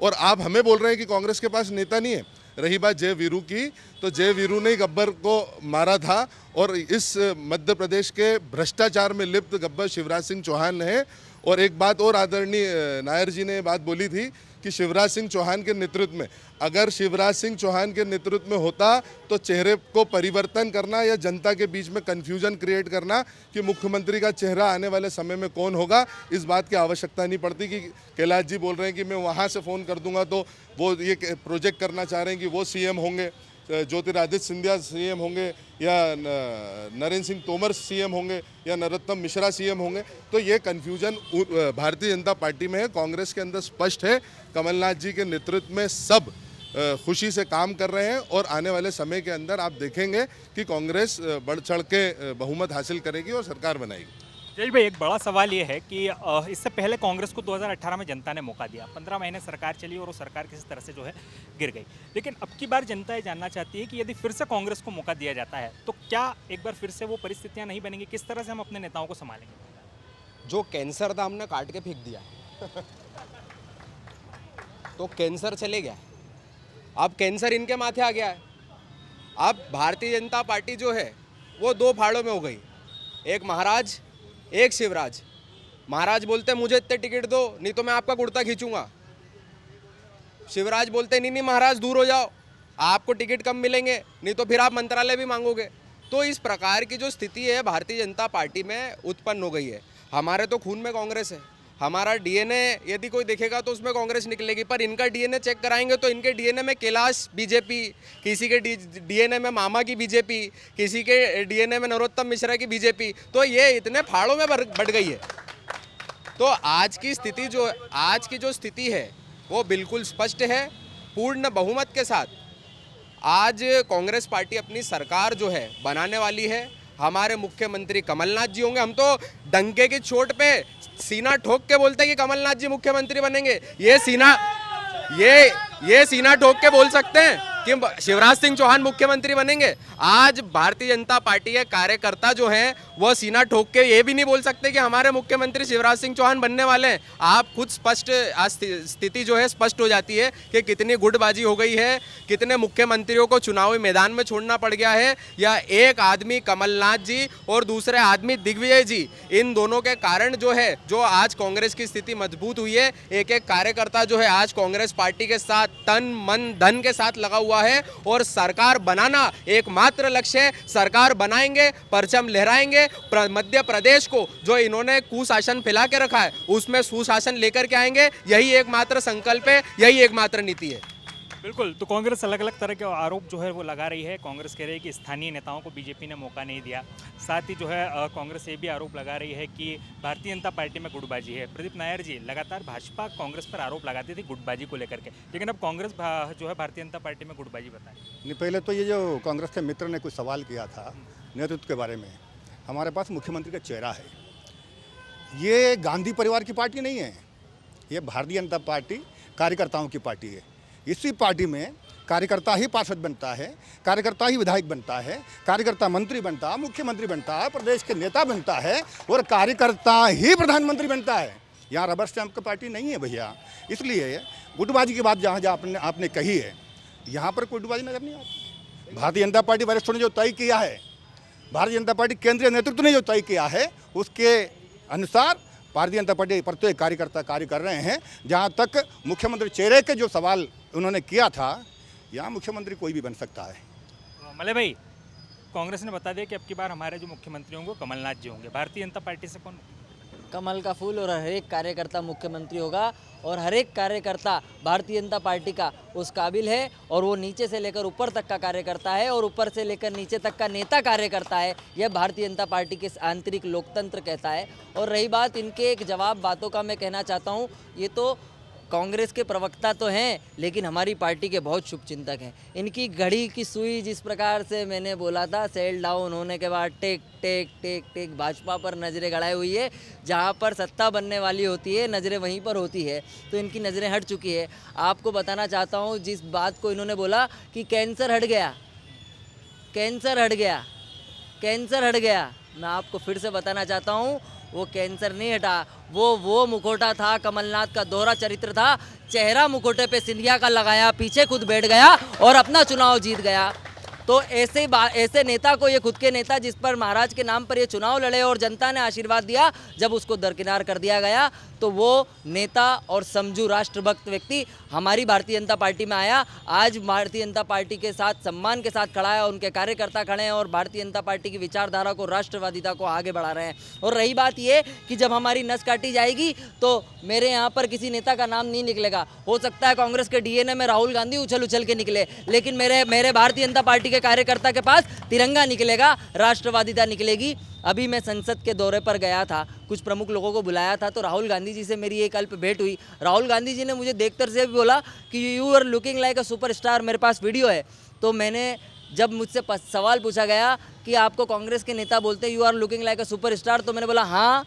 और आप हमें बोल रहे हैं कि कांग्रेस के पास नेता नहीं है। रही बात जय वीरू की, तो जय वीरू ने गब्बर को मारा था और इस मध्य प्रदेश के भ्रष्टाचार में लिप्त गब्बर शिवराज सिंह चौहान है। और एक बात और आदरणीय नायर जी ने बात बोली थी कि शिवराज सिंह चौहान के नेतृत्व में, अगर शिवराज सिंह चौहान के नेतृत्व में होता तो चेहरे को परिवर्तन करना या जनता के बीच में कन्फ्यूजन क्रिएट करना कि मुख्यमंत्री का चेहरा आने वाले समय में कौन होगा, इस बात की आवश्यकता नहीं पड़ती। कि कैलाश जी बोल रहे हैं कि मैं वहाँ से फ़ोन कर दूंगा तो वो ये प्रोजेक्ट करना चाह रहे हैं कि वो सीएम होंगे, ज्योतिरादित्य सिंधिया सीएम होंगे या नरेंद्र सिंह तोमर सीएम होंगे या नरोत्तम मिश्रा सीएम होंगे। तो ये कन्फ्यूजन भारतीय जनता पार्टी में है। कांग्रेस के अंदर स्पष्ट है, कमलनाथ जी के नेतृत्व में सब खुशी से काम कर रहे हैं और आने वाले समय के अंदर आप देखेंगे कि कांग्रेस बढ़ चढ़ के बहुमत हासिल करेगी और सरकार बनाएगी। जय भाई, एक बड़ा सवाल ये है कि इससे पहले कांग्रेस को 2018 में जनता ने मौका दिया, 15 महीने सरकार चली और वो सरकार किसी तरह से जो है गिर गई। लेकिन अब की बार जनता ये जानना चाहती है कि यदि फिर से कांग्रेस को मौका दिया जाता है तो क्या एक बार फिर से वो परिस्थितियां नहीं बनेंगी? किस तरह से हम अपने नेताओं को संभालेंगे? जो कैंसर था हमने काट के फेंक दिया तो कैंसर चले गया। अब कैंसर इनके माथे आ गया है। अब भारतीय जनता पार्टी जो है वो 2 फाड़ों में हो गई। एक महाराज, एक शिवराज। महाराज बोलते मुझे इतने टिकट दो, नहीं तो मैं आपका कुर्ता खींचूंगा। शिवराज बोलते नहीं नहीं महाराज दूर हो जाओ, आपको टिकट कम मिलेंगे, नहीं तो फिर आप मंत्रालय भी मांगोगे। तो इस प्रकार की जो स्थिति है भारतीय जनता पार्टी में उत्पन्न हो गई है। हमारे तो खून में कांग्रेस है, हमारा डीएनए यदि कोई देखेगा तो उसमें कांग्रेस निकलेगी, पर इनका डीएनए चेक कराएंगे तो इनके डीएनए में कैलाश बीजेपी, किसी के डीएनए में मामा की बीजेपी, किसी के डीएनए में नरोत्तम मिश्रा की बीजेपी। तो ये इतने फाड़ों में बढ़ गई है। तो आज की जो स्थिति है वो बिल्कुल स्पष्ट है। पूर्ण बहुमत के साथ आज कांग्रेस पार्टी अपनी सरकार जो है बनाने वाली है। हमारे मुख्यमंत्री कमलनाथ जी होंगे। हम तो डंके की चोट पे सीना ठोक के बोलते हैं कि कमलनाथ जी मुख्यमंत्री बनेंगे। ये सीना ठोक के बोल सकते हैं कि शिवराज सिंह चौहान मुख्यमंत्री बनेंगे। आज भारतीय जनता पार्टी के कार्यकर्ता जो हैं वो सीना ठोक के ये भी नहीं बोल सकते कि हमारे मुख्यमंत्री शिवराज सिंह चौहान बनने वाले हैं। आप खुद स्पष्ट, आज स्थिति जो है स्पष्ट हो जाती है कि कितनी गुटबाजी हो गई है, कितने मुख्यमंत्रियों को चुनावी मैदान में छोड़ना पड़ गया है। या एक आदमी कमलनाथ जी और दूसरे आदमी दिग्विजय जी, इन दोनों के कारण जो है जो आज कांग्रेस की स्थिति मजबूत हुई है। एक एक कार्यकर्ता जो है आज कांग्रेस पार्टी के साथ तन मन धन के साथ लगा हुआ है और सरकार बनाना एकमात्र लक्ष्य है। सरकार बनाएंगे, परचम लहराएंगे। मध्य प्रदेश को जो इन्होंने कुशासन फैला के रखा है उसमें सुशासन लेकर के आएंगे। यही एकमात्र संकल्प है, यही एकमात्र नीति है। बिल्कुल। तो कांग्रेस अलग अलग तरह के आरोप जो है वो लगा रही है। कांग्रेस कह रही है कि स्थानीय नेताओं को बीजेपी ने मौका नहीं दिया। साथ ही जो है कांग्रेस ये भी आरोप लगा रही है कि भारतीय जनता पार्टी में गुटबाजी है। प्रदीप नायर जी, लगातार भाजपा कांग्रेस पर आरोप लगाती थी गुटबाजी को लेकर के, लेकिन अब कांग्रेस जो है भारतीय जनता पार्टी में गुटबाजी बताए। नहीं, पहले तो ये जो कांग्रेस के मित्र ने कुछ सवाल किया था नेतृत्व के बारे में, हमारे पास मुख्यमंत्री का चेहरा है। ये गांधी परिवार की पार्टी नहीं है, ये भारतीय जनता पार्टी कार्यकर्ताओं की पार्टी है। इसी पार्टी में कार्यकर्ता ही पार्षद बनता है, कार्यकर्ता ही विधायक बनता है, कार्यकर्ता मंत्री बनता है, मुख्यमंत्री बनता है, प्रदेश के नेता बनता है और कार्यकर्ता ही प्रधानमंत्री बनता है। यहाँ रबर स्टैंप की पार्टी नहीं है भैया। इसलिए गुटबाजी की बात जहाँ जहाँ आपने कही है, यहाँ पर गुटबाजी नजर नहीं आती। भारतीय जनता पार्टी वरिष्ठों ने जो तय किया है, भारतीय जनता पार्टी केंद्रीय नेतृत्व ने जो तय किया है, उसके अनुसार भारतीय जनता पार्टी प्रत्येक कार्यकर्ता कार्य कर रहे हैं। जहाँ तक मुख्यमंत्री चेहरे के जो सवाल उन्होंने किया था, यहाँ मुख्यमंत्री कोई भी बन सकता है। मले भाई, कांग्रेस ने बता दिया कि अब की बार हमारे जो मुख्यमंत्री होंगे कमलनाथ जी होंगे। भारतीय जनता पार्टी से कौन? कमल का फूल। और हर एक कार्यकर्ता मुख्यमंत्री होगा और हर एक कार्यकर्ता भारतीय जनता पार्टी का उस काबिल है। और वो नीचे से लेकर ऊपर तक का कार्यकर्ता है और ऊपर से लेकर नीचे तक का नेता कार्यकर्ता है। यह भारतीय जनता पार्टी के आंतरिक लोकतंत्र कहता है। और रही बात इनके एक जवाब बातों का, मैं कहना चाहता हूँ, ये तो कांग्रेस के प्रवक्ता तो हैं लेकिन हमारी पार्टी के बहुत शुभचिंतक हैं। इनकी घड़ी की सुई जिस प्रकार से मैंने बोला था, सेल डाउन होने के बाद टेक टेक टेक टेक भाजपा पर नज़रें गड़ाई हुई है। जहां पर सत्ता बनने वाली होती है नज़रें वहीं पर होती है, तो इनकी नज़रें हट चुकी है। आपको बताना चाहता हूं, जिस बात को इन्होंने बोला कि कैंसर हट गया, कैंसर हट गया, कैंसर हट गया, मैं आपको फिर से बताना चाहता हूँ, वो कैंसर नहीं हटा। वो मुखौटा था, कमलनाथ का दोहरा चरित्र था। चेहरा मुखौटे पे सिंधिया का लगाया, पीछे खुद बैठ गया और अपना चुनाव जीत गया। तो ऐसे नेता को, ये खुद के नेता जिस पर महाराज के नाम पर ये चुनाव लड़े और जनता ने आशीर्वाद दिया, जब उसको दरकिनार कर दिया गया तो वो नेता और समझू राष्ट्रभक्त व्यक्ति हमारी भारतीय जनता पार्टी में आया। आज भारतीय जनता पार्टी के साथ सम्मान के साथ खड़ा है, उनके कार्यकर्ता खड़े हैं और भारतीय जनता पार्टी की विचारधारा को, राष्ट्रवादिता को आगे बढ़ा रहे हैं। और रही बात ये कि जब हमारी नस काटी जाएगी तो मेरे यहाँ पर किसी नेता का नाम नहीं निकलेगा। हो सकता है कांग्रेस के डीएनए में राहुल गांधी उछल उछल के निकले, लेकिन मेरे भारतीय जनता पार्टी के कार्यकर्ता के पास तिरंगा निकलेगा, राष्ट्रवादिता निकलेगी। अभी मैं संसद के दौरे पर गया था, कुछ प्रमुख लोगों को बुलाया था, तो राहुल गांधी जी से मेरी एक अल्प भेंट हुई। राहुल गांधी जी ने मुझे देखकर से भी बोला कि you are looking like a superstar. मेरे पास वीडियो है। तो मैंने, जब मुझसे सवाल पूछा गया कि आपको कांग्रेस के नेता बोलते हैं you are looking like a superstar, तो मैंने बोला हाँ,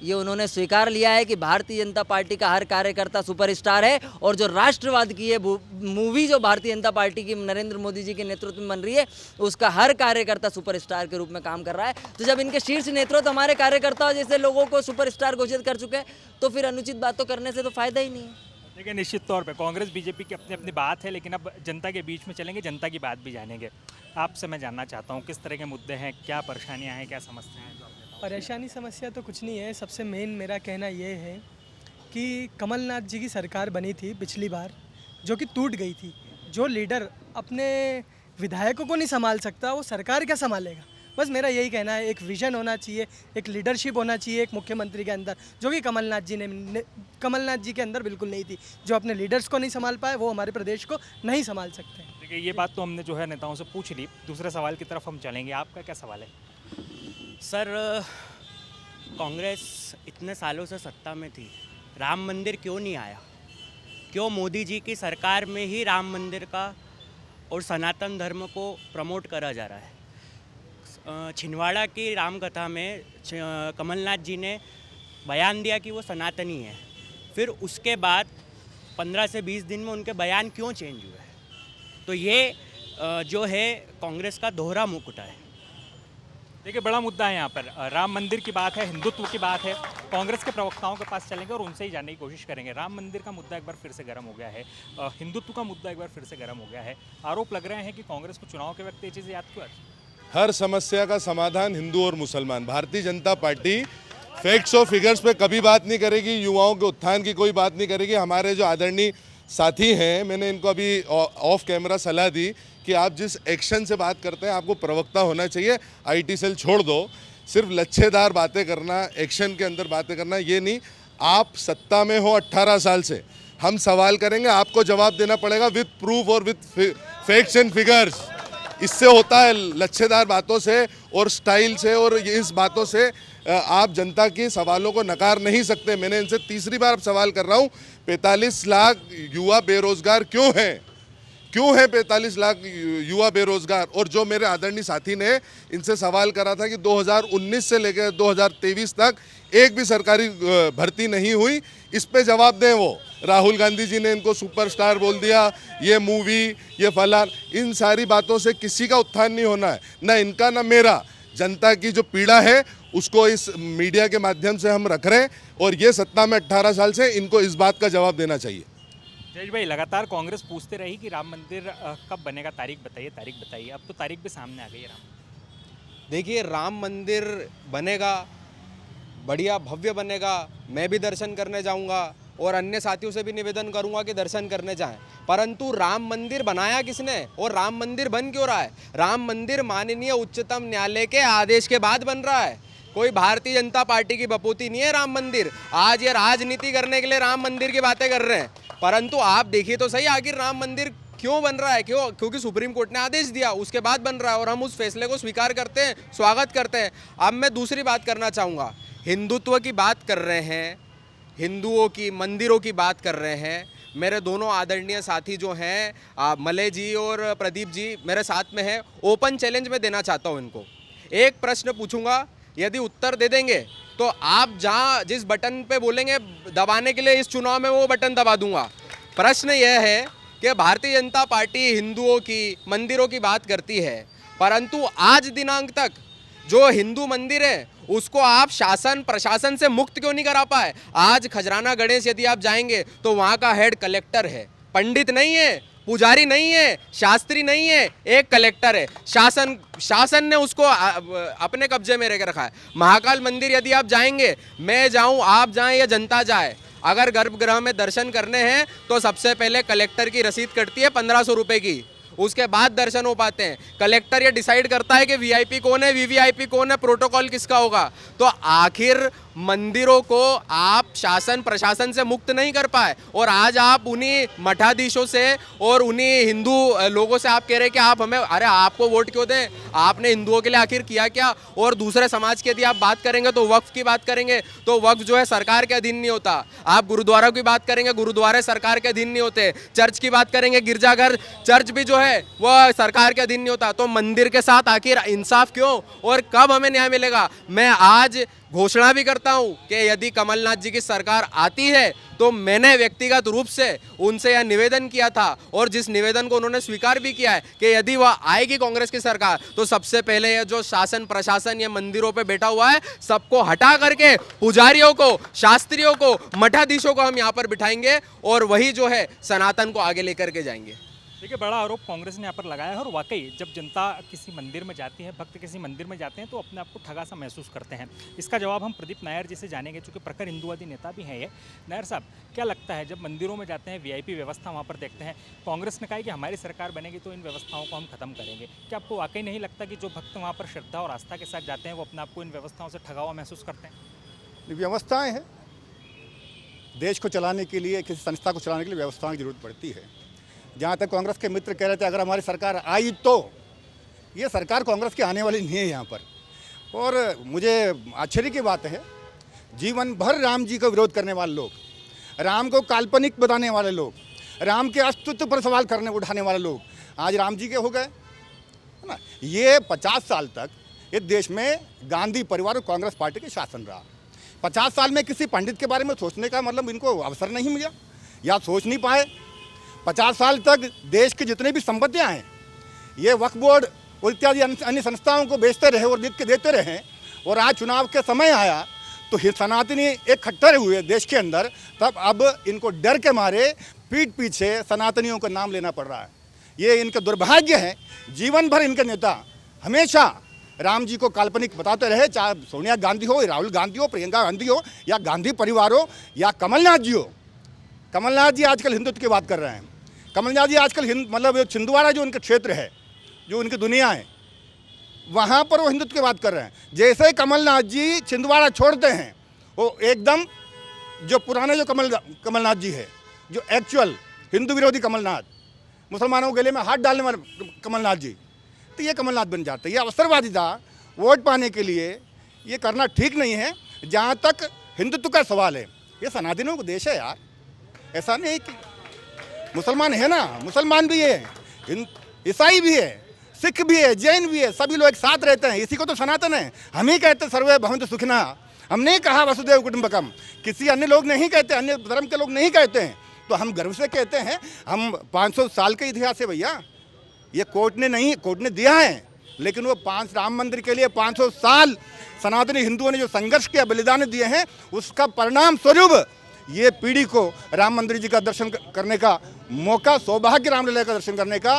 ये उन्होंने स्वीकार लिया है कि भारतीय जनता पार्टी का हर कार्यकर्ता सुपरस्टार है। और जो राष्ट्रवाद की ये मूवी जो भारतीय जनता पार्टी की नरेंद्र मोदी जी के नेतृत्व में बन रही है, उसका हर कार्यकर्ता सुपरस्टार के रूप में काम कर रहा है। तो जब इनके शीर्ष नेतृत्व हमारे कार्यकर्ताओं जैसे लोगों को सुपरस्टार घोषित कर चुके हैं, तो फिर अनुचित बातों करने से तो फायदा ही नहीं है। देखिए, निश्चित तौर पे कांग्रेस बीजेपी की अपनी अपनी बात है, लेकिन अब जनता के बीच में चलेंगे, जनता की बात भी जानेंगे। आपसे मैं जानना चाहता हूँ किस तरह के मुद्दे हैं, क्या परेशानियाँ हैं, क्या समस्याएं हैं जो आप बताओ। परेशानी समस्या तो कुछ नहीं है। सबसे मेन मेरा कहना ये है कि कमलनाथ जी की सरकार बनी थी पिछली बार, जो कि टूट गई थी। जो लीडर अपने विधायकों को नहीं संभाल सकता, वो सरकार क्या संभालेगा? बस मेरा यही कहना है, एक विजन होना चाहिए, एक लीडरशिप होना चाहिए एक मुख्यमंत्री के अंदर, जो कि कमलनाथ जी के अंदर बिल्कुल नहीं थी। जो अपने लीडर्स को नहीं संभाल पाए, वो हमारे प्रदेश को नहीं संभाल सकते। देखिए, ये बात तो हमने जो है नेताओं से पूछ ली। दूसरे सवाल की तरफ हम चलेंगे। आपका क्या सवाल है? सर, कांग्रेस इतने सालों से सत्ता में थी, राम मंदिर क्यों नहीं आया? क्यों मोदी जी की सरकार में ही राम मंदिर का और सनातन धर्म को प्रमोट करा जा रहा है? छिंदवाड़ा की राम कथा में कमलनाथ जी ने बयान दिया कि वो सनातनी है, फिर उसके बाद 15 से 20 दिन में उनके बयान क्यों चेंज हुए हैं? तो ये जो है कांग्रेस का दोहरा मुकुटा है। देखिए, बड़ा मुद्दा है यहाँ पर। राम मंदिर की बात है, हिंदुत्व की बात है। कांग्रेस के प्रवक्ताओं के पास चलेंगे और उनसे ही जानने की कोशिश करेंगे। राम मंदिर का मुद्दा एक बार फिर से गर्म हो गया है, हिंदुत्व का मुद्दा एक बार फिर से गर्म हो गया है। आरोप लग रहे हैं कि कांग्रेस को चुनाव के वक्त ये चीज़ याद क्यों आती? हर समस्या का समाधान हिंदू और मुसलमान। भारतीय जनता पार्टी फैक्ट्स और फिगर्स पे कभी बात नहीं करेगी, युवाओं के उत्थान की कोई बात नहीं करेगी। हमारे जो आदरणीय साथी हैं, मैंने इनको अभी ऑफ कैमरा सलाह दी कि आप जिस एक्शन से बात करते हैं, आपको प्रवक्ता होना चाहिए। आईटी सेल छोड़ दो, सिर्फ लच्छेदार बातें करना, एक्शन के अंदर बातें करना, ये नहीं। आप सत्ता में हो 18 साल से, हम सवाल करेंगे, आपको जवाब देना पड़ेगा विद प्रूफ और विद फैक्ट्स एंड फिगर्स। इससे होता है लच्छेदार बातों से और स्टाइल से और इस बातों से आप जनता के सवालों को नकार नहीं सकते। मैंने इनसे तीसरी बार सवाल कर रहा हूँ, 45 लाख युवा बेरोजगार क्यों हैं? क्यों है 45 लाख युवा बेरोजगार? और जो मेरे आदरणीय साथी ने इनसे सवाल करा था कि 2019 से लेकर 2023 तक एक भी सरकारी भर्ती नहीं हुई, इस पे जवाब दें वो। राहुल गांधी जी ने इनको सुपरस्टार बोल दिया, ये मूवी, ये फलान, इन सारी बातों से किसी का उत्थान नहीं होना है, ना इनका ना मेरा। जनता की जो पीड़ा है उसको इस मीडिया के माध्यम से हम रख रहे हैं और ये सत्ता में 18 साल से, इनको इस बात का जवाब देना चाहिए। जयेश भाई, लगातार कांग्रेस पूछते रही कि राम मंदिर कब बनेगा, तारीख बताइए, तारीख बताइए। अब तो तारीख भी सामने आ गई है। राम देखिए, राम मंदिर बनेगा, बढ़िया भव्य बनेगा, मैं भी दर्शन करने जाऊंगा और अन्य साथियों से भी निवेदन करूंगा कि दर्शन करने जाएं। परंतु राम मंदिर बनाया किसने और राम मंदिर बन क्यों रहा है? राम मंदिर माननीय उच्चतम न्यायालय के आदेश के बाद बन रहा है, कोई भारतीय जनता पार्टी की बपूती नहीं है राम मंदिर। आज ये राजनीति करने के लिए राम मंदिर की बातें कर रहे हैं, परंतु आप देखिए तो सही, आखिर राम मंदिर क्यों बन रहा है? क्योंकि सुप्रीम कोर्ट ने आदेश दिया, उसके बाद बन रहा है और हम उस फैसले को स्वीकार करते हैं, स्वागत करते हैं। अब मैं दूसरी बात करना चाहूँगा, हिंदुत्व की बात कर रहे हैं, हिंदुओं की मंदिरों की बात कर रहे हैं। मेरे दोनों आदरणीय साथी जो हैं मलय जी और प्रदीप जी मेरे साथ में हैं। ओपन चैलेंज में देना चाहता हूं इनको। एक प्रश्न पूछूंगा, यदि उत्तर दे देंगे तो आप जहां जिस बटन पे बोलेंगे दबाने के लिए इस चुनाव में वो बटन दबा दूंगा। प्रश्न यह है कि भारतीय जनता पार्टी हिंदुओं की मंदिरों की बात करती है, परंतु आज दिनांक तक जो हिंदू मंदिर है उसको आप शासन प्रशासन से मुक्त क्यों नहीं करा पाए? आज खजराना गणेश यदि आप जाएंगे तो वहाँ का हेड कलेक्टर है, पंडित नहीं है, पुजारी नहीं है, शास्त्री नहीं है, एक कलेक्टर है। शासन ने उसको अपने कब्जे में रख रखा है। महाकाल मंदिर यदि आप जाएंगे, मैं जाऊं, आप जाएं या जनता जाए, अगर गर्भगृह में दर्शन करने हैं तो सबसे पहले कलेक्टर की रसीद कटती है 1500 रुपये की, उसके बाद दर्शन हो पाते हैं। कलेक्टर ये डिसाइड करता है कि वीआईपी कौन है, वीवीआईपी कौन है, प्रोटोकॉल किसका होगा। तो आखिर मंदिरों को आप शासन प्रशासन से मुक्त नहीं कर पाए और आज आप उन्हीं मठाधीशों से और उन्हीं हिंदू लोगों से आप कह रहे हैं कि आप हमें, अरे आपको वोट क्यों दें? आपने हिंदुओं के लिए आखिर किया क्या? और दूसरे समाज की यदि आप बात करेंगे तो वक्फ की बात करेंगे तो वक्फ जो है सरकार के अधीन नहीं होता। आप गुरुद्वारा की बात करेंगे, गुरुद्वारे सरकार के अधीन नहीं होते। चर्च की बात करेंगे, गिरजाघर चर्च भी जो है वह सरकार के अधीन नहीं होता। तो मंदिर के साथ आखिर इंसाफ क्यों और कब हमें न्याय मिलेगा? मैं आज घोषणा भी करता हूं कि यदि कमलनाथ जी की सरकार आती है तो मैंने व्यक्तिगत रूप से उनसे यह निवेदन किया था और जिस निवेदन को उन्होंने स्वीकार भी किया है कि यदि वह आएगी कांग्रेस की सरकार तो सबसे पहले यह जो शासन प्रशासन या मंदिरों पे बैठा हुआ है सबको हटा करके पुजारियों को, शास्त्रियों को, मठाधीशों को हम यहाँ पर बिठाएंगे और वही जो है सनातन को आगे लेकर के जाएंगे। देखिए, बड़ा आरोप कांग्रेस ने यहाँ पर लगाया है और वाकई जब जनता किसी मंदिर में जाती है, भक्त किसी मंदिर में जाते हैं तो अपने आप को ठगा सा महसूस करते हैं। इसका जवाब हम प्रदीप नायर जी से जानेंगे, चूँकि प्रखर हिंदुवादी नेता भी हैं ये। नायर साहब, क्या लगता है जब मंदिरों में जाते हैं, वीआईपी व्यवस्था वहाँ पर देखते हैं, कांग्रेस ने कहा है कि हमारी सरकार बनेगी तो इन व्यवस्थाओं को हम खत्म करेंगे, क्या आपको वाकई नहीं लगता कि जो भक्त वहाँ पर श्रद्धा और आस्था के साथ जाते हैं वो अपने आप को इन व्यवस्थाओं से ठगा हुआ महसूस करते हैं? व्यवस्थाएं हैं, देश को चलाने के लिए, किसी संस्था को चलाने के लिए व्यवस्थाओं की जरूरत पड़ती है। जहाँ तक कांग्रेस के मित्र कह रहे थे अगर हमारी सरकार आई तो, ये सरकार कांग्रेस की आने वाली नहीं है यहाँ पर। और मुझे आश्चर्य की बात है, जीवन भर राम जी का विरोध करने वाले लोग, राम को काल्पनिक बताने वाले लोग, राम के अस्तित्व पर सवाल करने उठाने वाले लोग आज राम जी के हो गए, है ना। ये 50 साल तक इस देश में गांधी परिवार और कांग्रेस पार्टी के शासन रहा। 50 साल में किसी पंडित के बारे में सोचने का मतलब इनको अवसर नहीं मिला या सोच नहीं पाए। 50 साल तक देश की जितनी भी संपत्तियां हैं ये वक्फ बोर्ड और इत्यादि अन्य संस्थाओं को बेचते रहे और लिख के देते रहे, और आज चुनाव के समय आया तो सनातनी एक खट्टर हुए देश के अंदर, तब अब इनको डर के मारे पीठ पीछे सनातनियों का नाम लेना पड़ रहा है। ये इनका दुर्भाग्य है। जीवन भर इनके नेता हमेशा राम जी को काल्पनिक बताते रहे, चाहे सोनिया गांधी हो, राहुल गांधी हो, प्रियंका गांधी हो, या गांधी परिवार हो, या कमलनाथ जी हो। कमलनाथ जी आजकल हिंदुत्व की बात कर रहे हैं। कमलनाथ जी आजकल मतलब छिंदवाड़ा जो उनका क्षेत्र है, जो उनकी दुनिया है, वहाँ पर वो हिंदुत्व की बात कर रहे हैं। जैसे कमलनाथ जी छिंदवाड़ा छोड़ते हैं, वो एकदम जो पुराने जो कमलनाथ जी है, जो एक्चुअल हिंदू विरोधी कमलनाथ, मुसलमानों के गले में हाथ डालने वाले कमलनाथ जी, तो ये कमलनाथ बन जाते हैं। ये अवसरवादिता वोट पाने के लिए ये करना ठीक नहीं है। जहाँ तक हिंदुत्व का सवाल है, ये सनातनियों का देश है यार, ऐसा नहीं कि मुसलमान है ना, मुसलमान भी है, ईसाई भी है, सिख भी है, जैन भी है, सभी लोग एक साथ रहते हैं। इसी को तो सनातन है। हम ही कहते सर्वे भवन्तु सुखिनः, हमने कहा वसुदेव कुटुंबकम, किसी अन्य लोग नहीं कहते, अन्य धर्म के लोग नहीं कहते हैं। तो हम गर्व से कहते हैं, हम 500 साल के इतिहास है भैया, ये कोर्ट ने नहीं, कोर्ट ने दिया है, लेकिन वो 5 राम मंदिर के लिए 500 साल सनातनी हिंदुओं ने जो संघर्ष किया, बलिदान दिए हैं, उसका परिणाम स्वरूप ये पीढ़ी को राम मंदिर जी का दर्शन करने का मौका, सौभाग्य, रामलीला का दर्शन करने का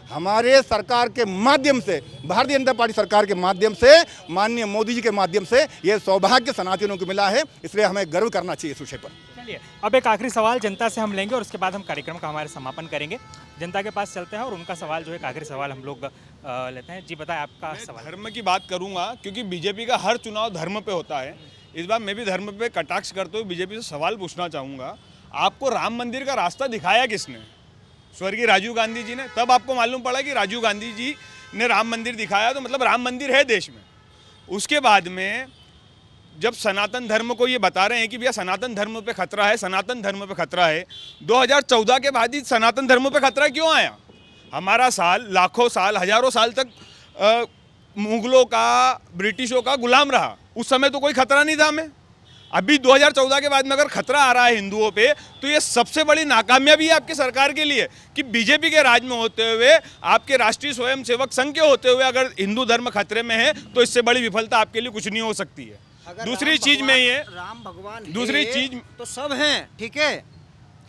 हमारे सरकार के माध्यम से, भारतीय जनता पार्टी सरकार के माध्यम से, माननीय मोदी जी के माध्यम से ये सौभाग्य सनातनियों को मिला है। इसलिए हमें गर्व करना चाहिए इस विषय पर। चलिए, अब एक आखिरी सवाल जनता से हम लेंगे और उसके बाद हम कार्यक्रम का हमारे समापन करेंगे। जनता के पास चलते हैं और उनका सवाल जो है, एक आखिरी सवाल हम लोग लेते हैं। जी बताएं आपका सवाल। धर्म की बात करूंगा क्योंकि बीजेपी का हर चुनाव धर्म पे होता है। इस बार मैं भी धर्म पे कटाक्ष करते हुए बीजेपी से सवाल पूछना चाहूँगा, आपको राम मंदिर का रास्ता दिखाया किसने? स्वर्गीय राजीव गांधी जी ने। तब आपको मालूम पड़ा कि राजीव गांधी जी ने राम मंदिर दिखाया, तो मतलब राम मंदिर है देश में। उसके बाद में जब सनातन धर्म को ये बता रहे हैं कि भैया सनातन धर्म पे खतरा है, सनातन धर्म पे खतरा है, 2014 के बाद ही सनातन धर्म पे खतरा क्यों आया? हमारा साल, लाखों साल, हजारों साल तक मुगलों का, ब्रिटिशों का गुलाम रहा। उस समय तो कोई खतरा नहीं था हमें। अभी 2014 के बाद में अगर खतरा आ रहा है हिंदुओं पे, तो ये सबसे बड़ी नाकामयाबी है आपकी सरकार के लिए कि बीजेपी के राज में होते हुए, आपके राष्ट्रीय स्वयंसेवक संघ के होते हुए अगर हिंदू धर्म खतरे में है, तो इससे बड़ी विफलता आपके लिए कुछ नहीं हो सकती है। दूसरी चीज में ये, राम भगवान दूसरी चीज तो सब हैं, ठीक है,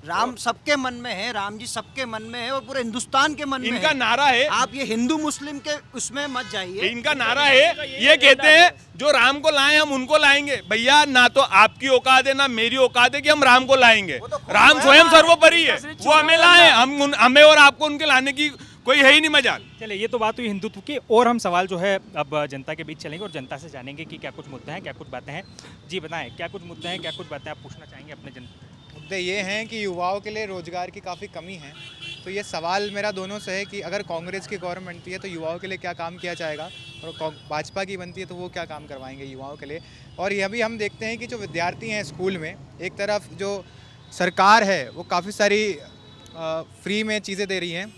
राम सबके मन में है, राम जी सबके मन में है और पूरे हिंदुस्तान के मन में है। इनका नारा है, आप ये हिंदू मुस्लिम के उसमें मत जाइए। इनका नारा है, ये कहते हैं जो राम को लाए हम उनको लाएंगे। भैया, ना तो आपकी औकात है ना मेरी औकात है कि हम राम को लाएंगे। राम स्वयं सर्वोपरि है, वो हमें लाए, हमें और आपको उनके लाने की कोई है ही नहीं मजाल। चलिए, ये तो बात हुई हिंदुत्व की, और हम सवाल जो है अब जनता के बीच चलेंगे और जनता से जानेंगे कि क्या कुछ मुद्दे हैं, क्या कुछ बातें हैं। जी बताएं, क्या कुछ मुद्दे हैं, क्या कुछ बातें आप पूछना चाहेंगे अपने जनता? मुद्दे ये हैं कि युवाओं के लिए रोज़गार की काफ़ी कमी है। तो ये सवाल मेरा दोनों से है कि अगर कांग्रेस की गवर्नमेंट बनती है तो युवाओं के लिए क्या काम किया जाएगा, और भाजपा की बनती है तो वो क्या काम करवाएंगे युवाओं के लिए। और ये भी हम देखते हैं कि जो विद्यार्थी हैं स्कूल में, एक तरफ जो सरकार है वो काफ़ी सारी फ्री में चीज़ें दे रही हैं,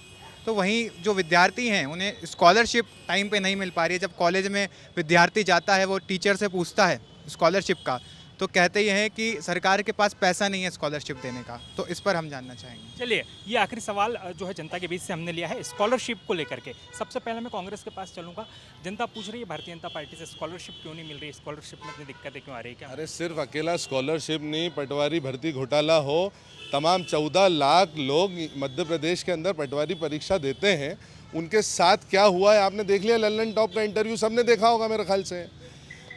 तो वहीं जो विद्यार्थी हैं उन्हें स्कॉलरशिप टाइम पे नहीं मिल पा रही है। जब कॉलेज में विद्यार्थी जाता है वो टीचर से पूछता है स्कॉलरशिप का, तो कहते ये हैं कि सरकार के पास पैसा नहीं है स्कॉलरशिप देने का। तो इस पर हम जानना चाहेंगे। चलिए, ये आखिरी सवाल जो है जनता के बीच से हमने लिया है स्कॉलरशिप को लेकर के। सबसे पहले मैं कांग्रेस के पास चलूंगा। जनता पूछ रही है भारतीय जनता पार्टी से स्कॉलरशिप क्यों नहीं मिल रही, स्कॉलरशिप में इतनी दिक्कतें क्यों आ रही है, क्या? अरे सिर्फ अकेला स्कॉलरशिप नहीं, पटवारी भर्ती घोटाला हो, तमाम 14 लाख लोग मध्य प्रदेश के अंदर पटवारी परीक्षा देते हैं, उनके साथ क्या हुआ है आपने देख लिया। लल्लन टॉप का इंटरव्यू सबने देखा होगा मेरे ख्याल से।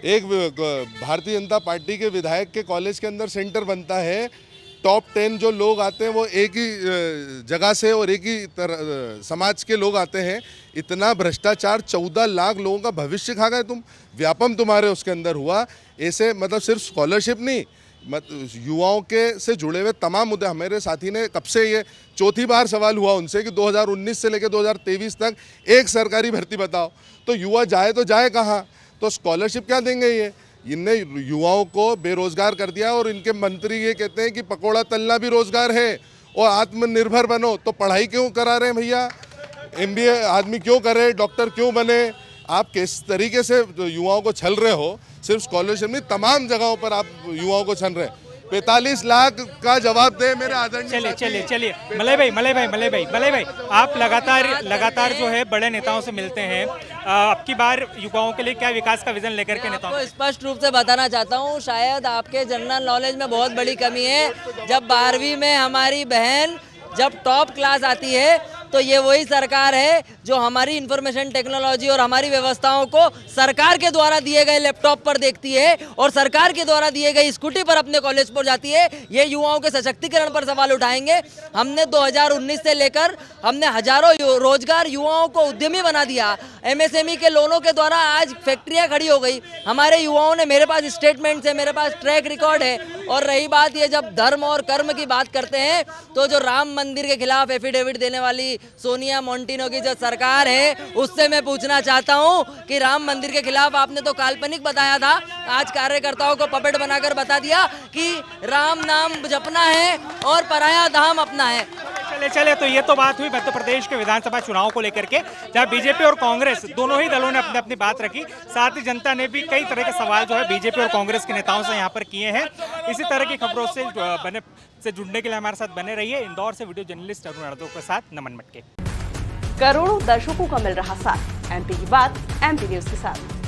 एक भारतीय जनता पार्टी के विधायक के कॉलेज के अंदर सेंटर बनता है, टॉप 10 जो लोग आते हैं वो एक ही जगह से और एक ही समाज के लोग आते हैं। इतना भ्रष्टाचार, 14 लाख लोगों का भविष्य खा गए तुम, व्यापम तुम्हारे उसके अंदर हुआ। ऐसे मतलब सिर्फ स्कॉलरशिप नहीं, युवाओं के से जुड़े हुए तमाम मुद्दे। हमारे साथी ने कब से ये चौथी बार सवाल हुआ उनसे कि 2019 से लेकर 2023 तक एक सरकारी भर्ती बताओ, तो युवा जाए तो जाए कहाँ? तो स्कॉलरशिप क्या देंगे ये? इनने युवाओं को बेरोजगार कर दिया और इनके मंत्री ये कहते हैं कि पकोड़ा तलना भी रोजगार है और आत्मनिर्भर बनो। तो पढ़ाई क्यों करा रहे हैं भैया? MBA आदमी क्यों करे, डॉक्टर क्यों बने? आप किस तरीके से युवाओं को छल रहे हो? सिर्फ स्कॉलरशिप नहीं, तमाम जगहों पर आप युवाओं को छल रहे हैं। 45 लाख का जवाब दे मेरे आदरणीय। चलिए मलय भाई, आप लगातार जो है बड़े नेताओं से मिलते हैं। अब की बार युवाओं के लिए क्या विकास का विजन लेकर के नेताओं? आपको स्पष्ट रूप से बताना चाहता हूँ, शायद आपके जनरल नॉलेज में बहुत बड़ी कमी है। जब 12वीं में हमारी बहन जब टॉप क्लास आती है तो ये वही सरकार है जो हमारी इंफॉर्मेशन टेक्नोलॉजी और हमारी व्यवस्थाओं को सरकार के द्वारा दिए गए लैपटॉप पर देखती है और सरकार के द्वारा दिए गए स्कूटी पर अपने कॉलेज पर जाती है। ये युवाओं के सशक्तिकरण पर सवाल उठाएंगे। हमने 2019 से लेकर हमने हजारों रोजगार युवाओं को उद्यमी बना दिया। MSME के लोनों के द्वारा आज फैक्ट्रियां खड़ी हो गई हमारे युवाओं ने। मेरे पास स्टेटमेंट्स है, मेरे पास ट्रैक रिकॉर्ड है। और रही बात ये, जब धर्म और कर्म की बात करते हैं तो जो राम मंदिर के खिलाफ एफिडेविट देने वाली सोनिया मोंटिनो की जो सरकार है, उससे मैं पूछना चाहता हूं कि राम मंदिर के खिलाफ आपने तो काल्पनिक बताया था, आज कार्यकर्ताओं को पपेट बनाकर बता दिया कि राम नाम जपना है और पराया धाम अपना है। चले तो ये तो बात हुई मध्य प्रदेश के विधानसभा चुनाव को लेकर के, जहां बीजेपी और कांग्रेस दोनों ही दलों ने अपनी अपनी बात रखी। साथ ही जनता ने भी कई तरह के सवाल जो है बीजेपी और कांग्रेस के नेताओं से यहाँ पर किए हैं। इसी तरह की खबरों से जुड़ने के लिए हमारे साथ बने रहिए। इंदौर से वीडियो जर्नलिस्ट अरुण अर्दो के साथ नमन मटके। करोड़ों दर्शकों का मिल रहा साथ, MP की बात MP न्यूज के साथ।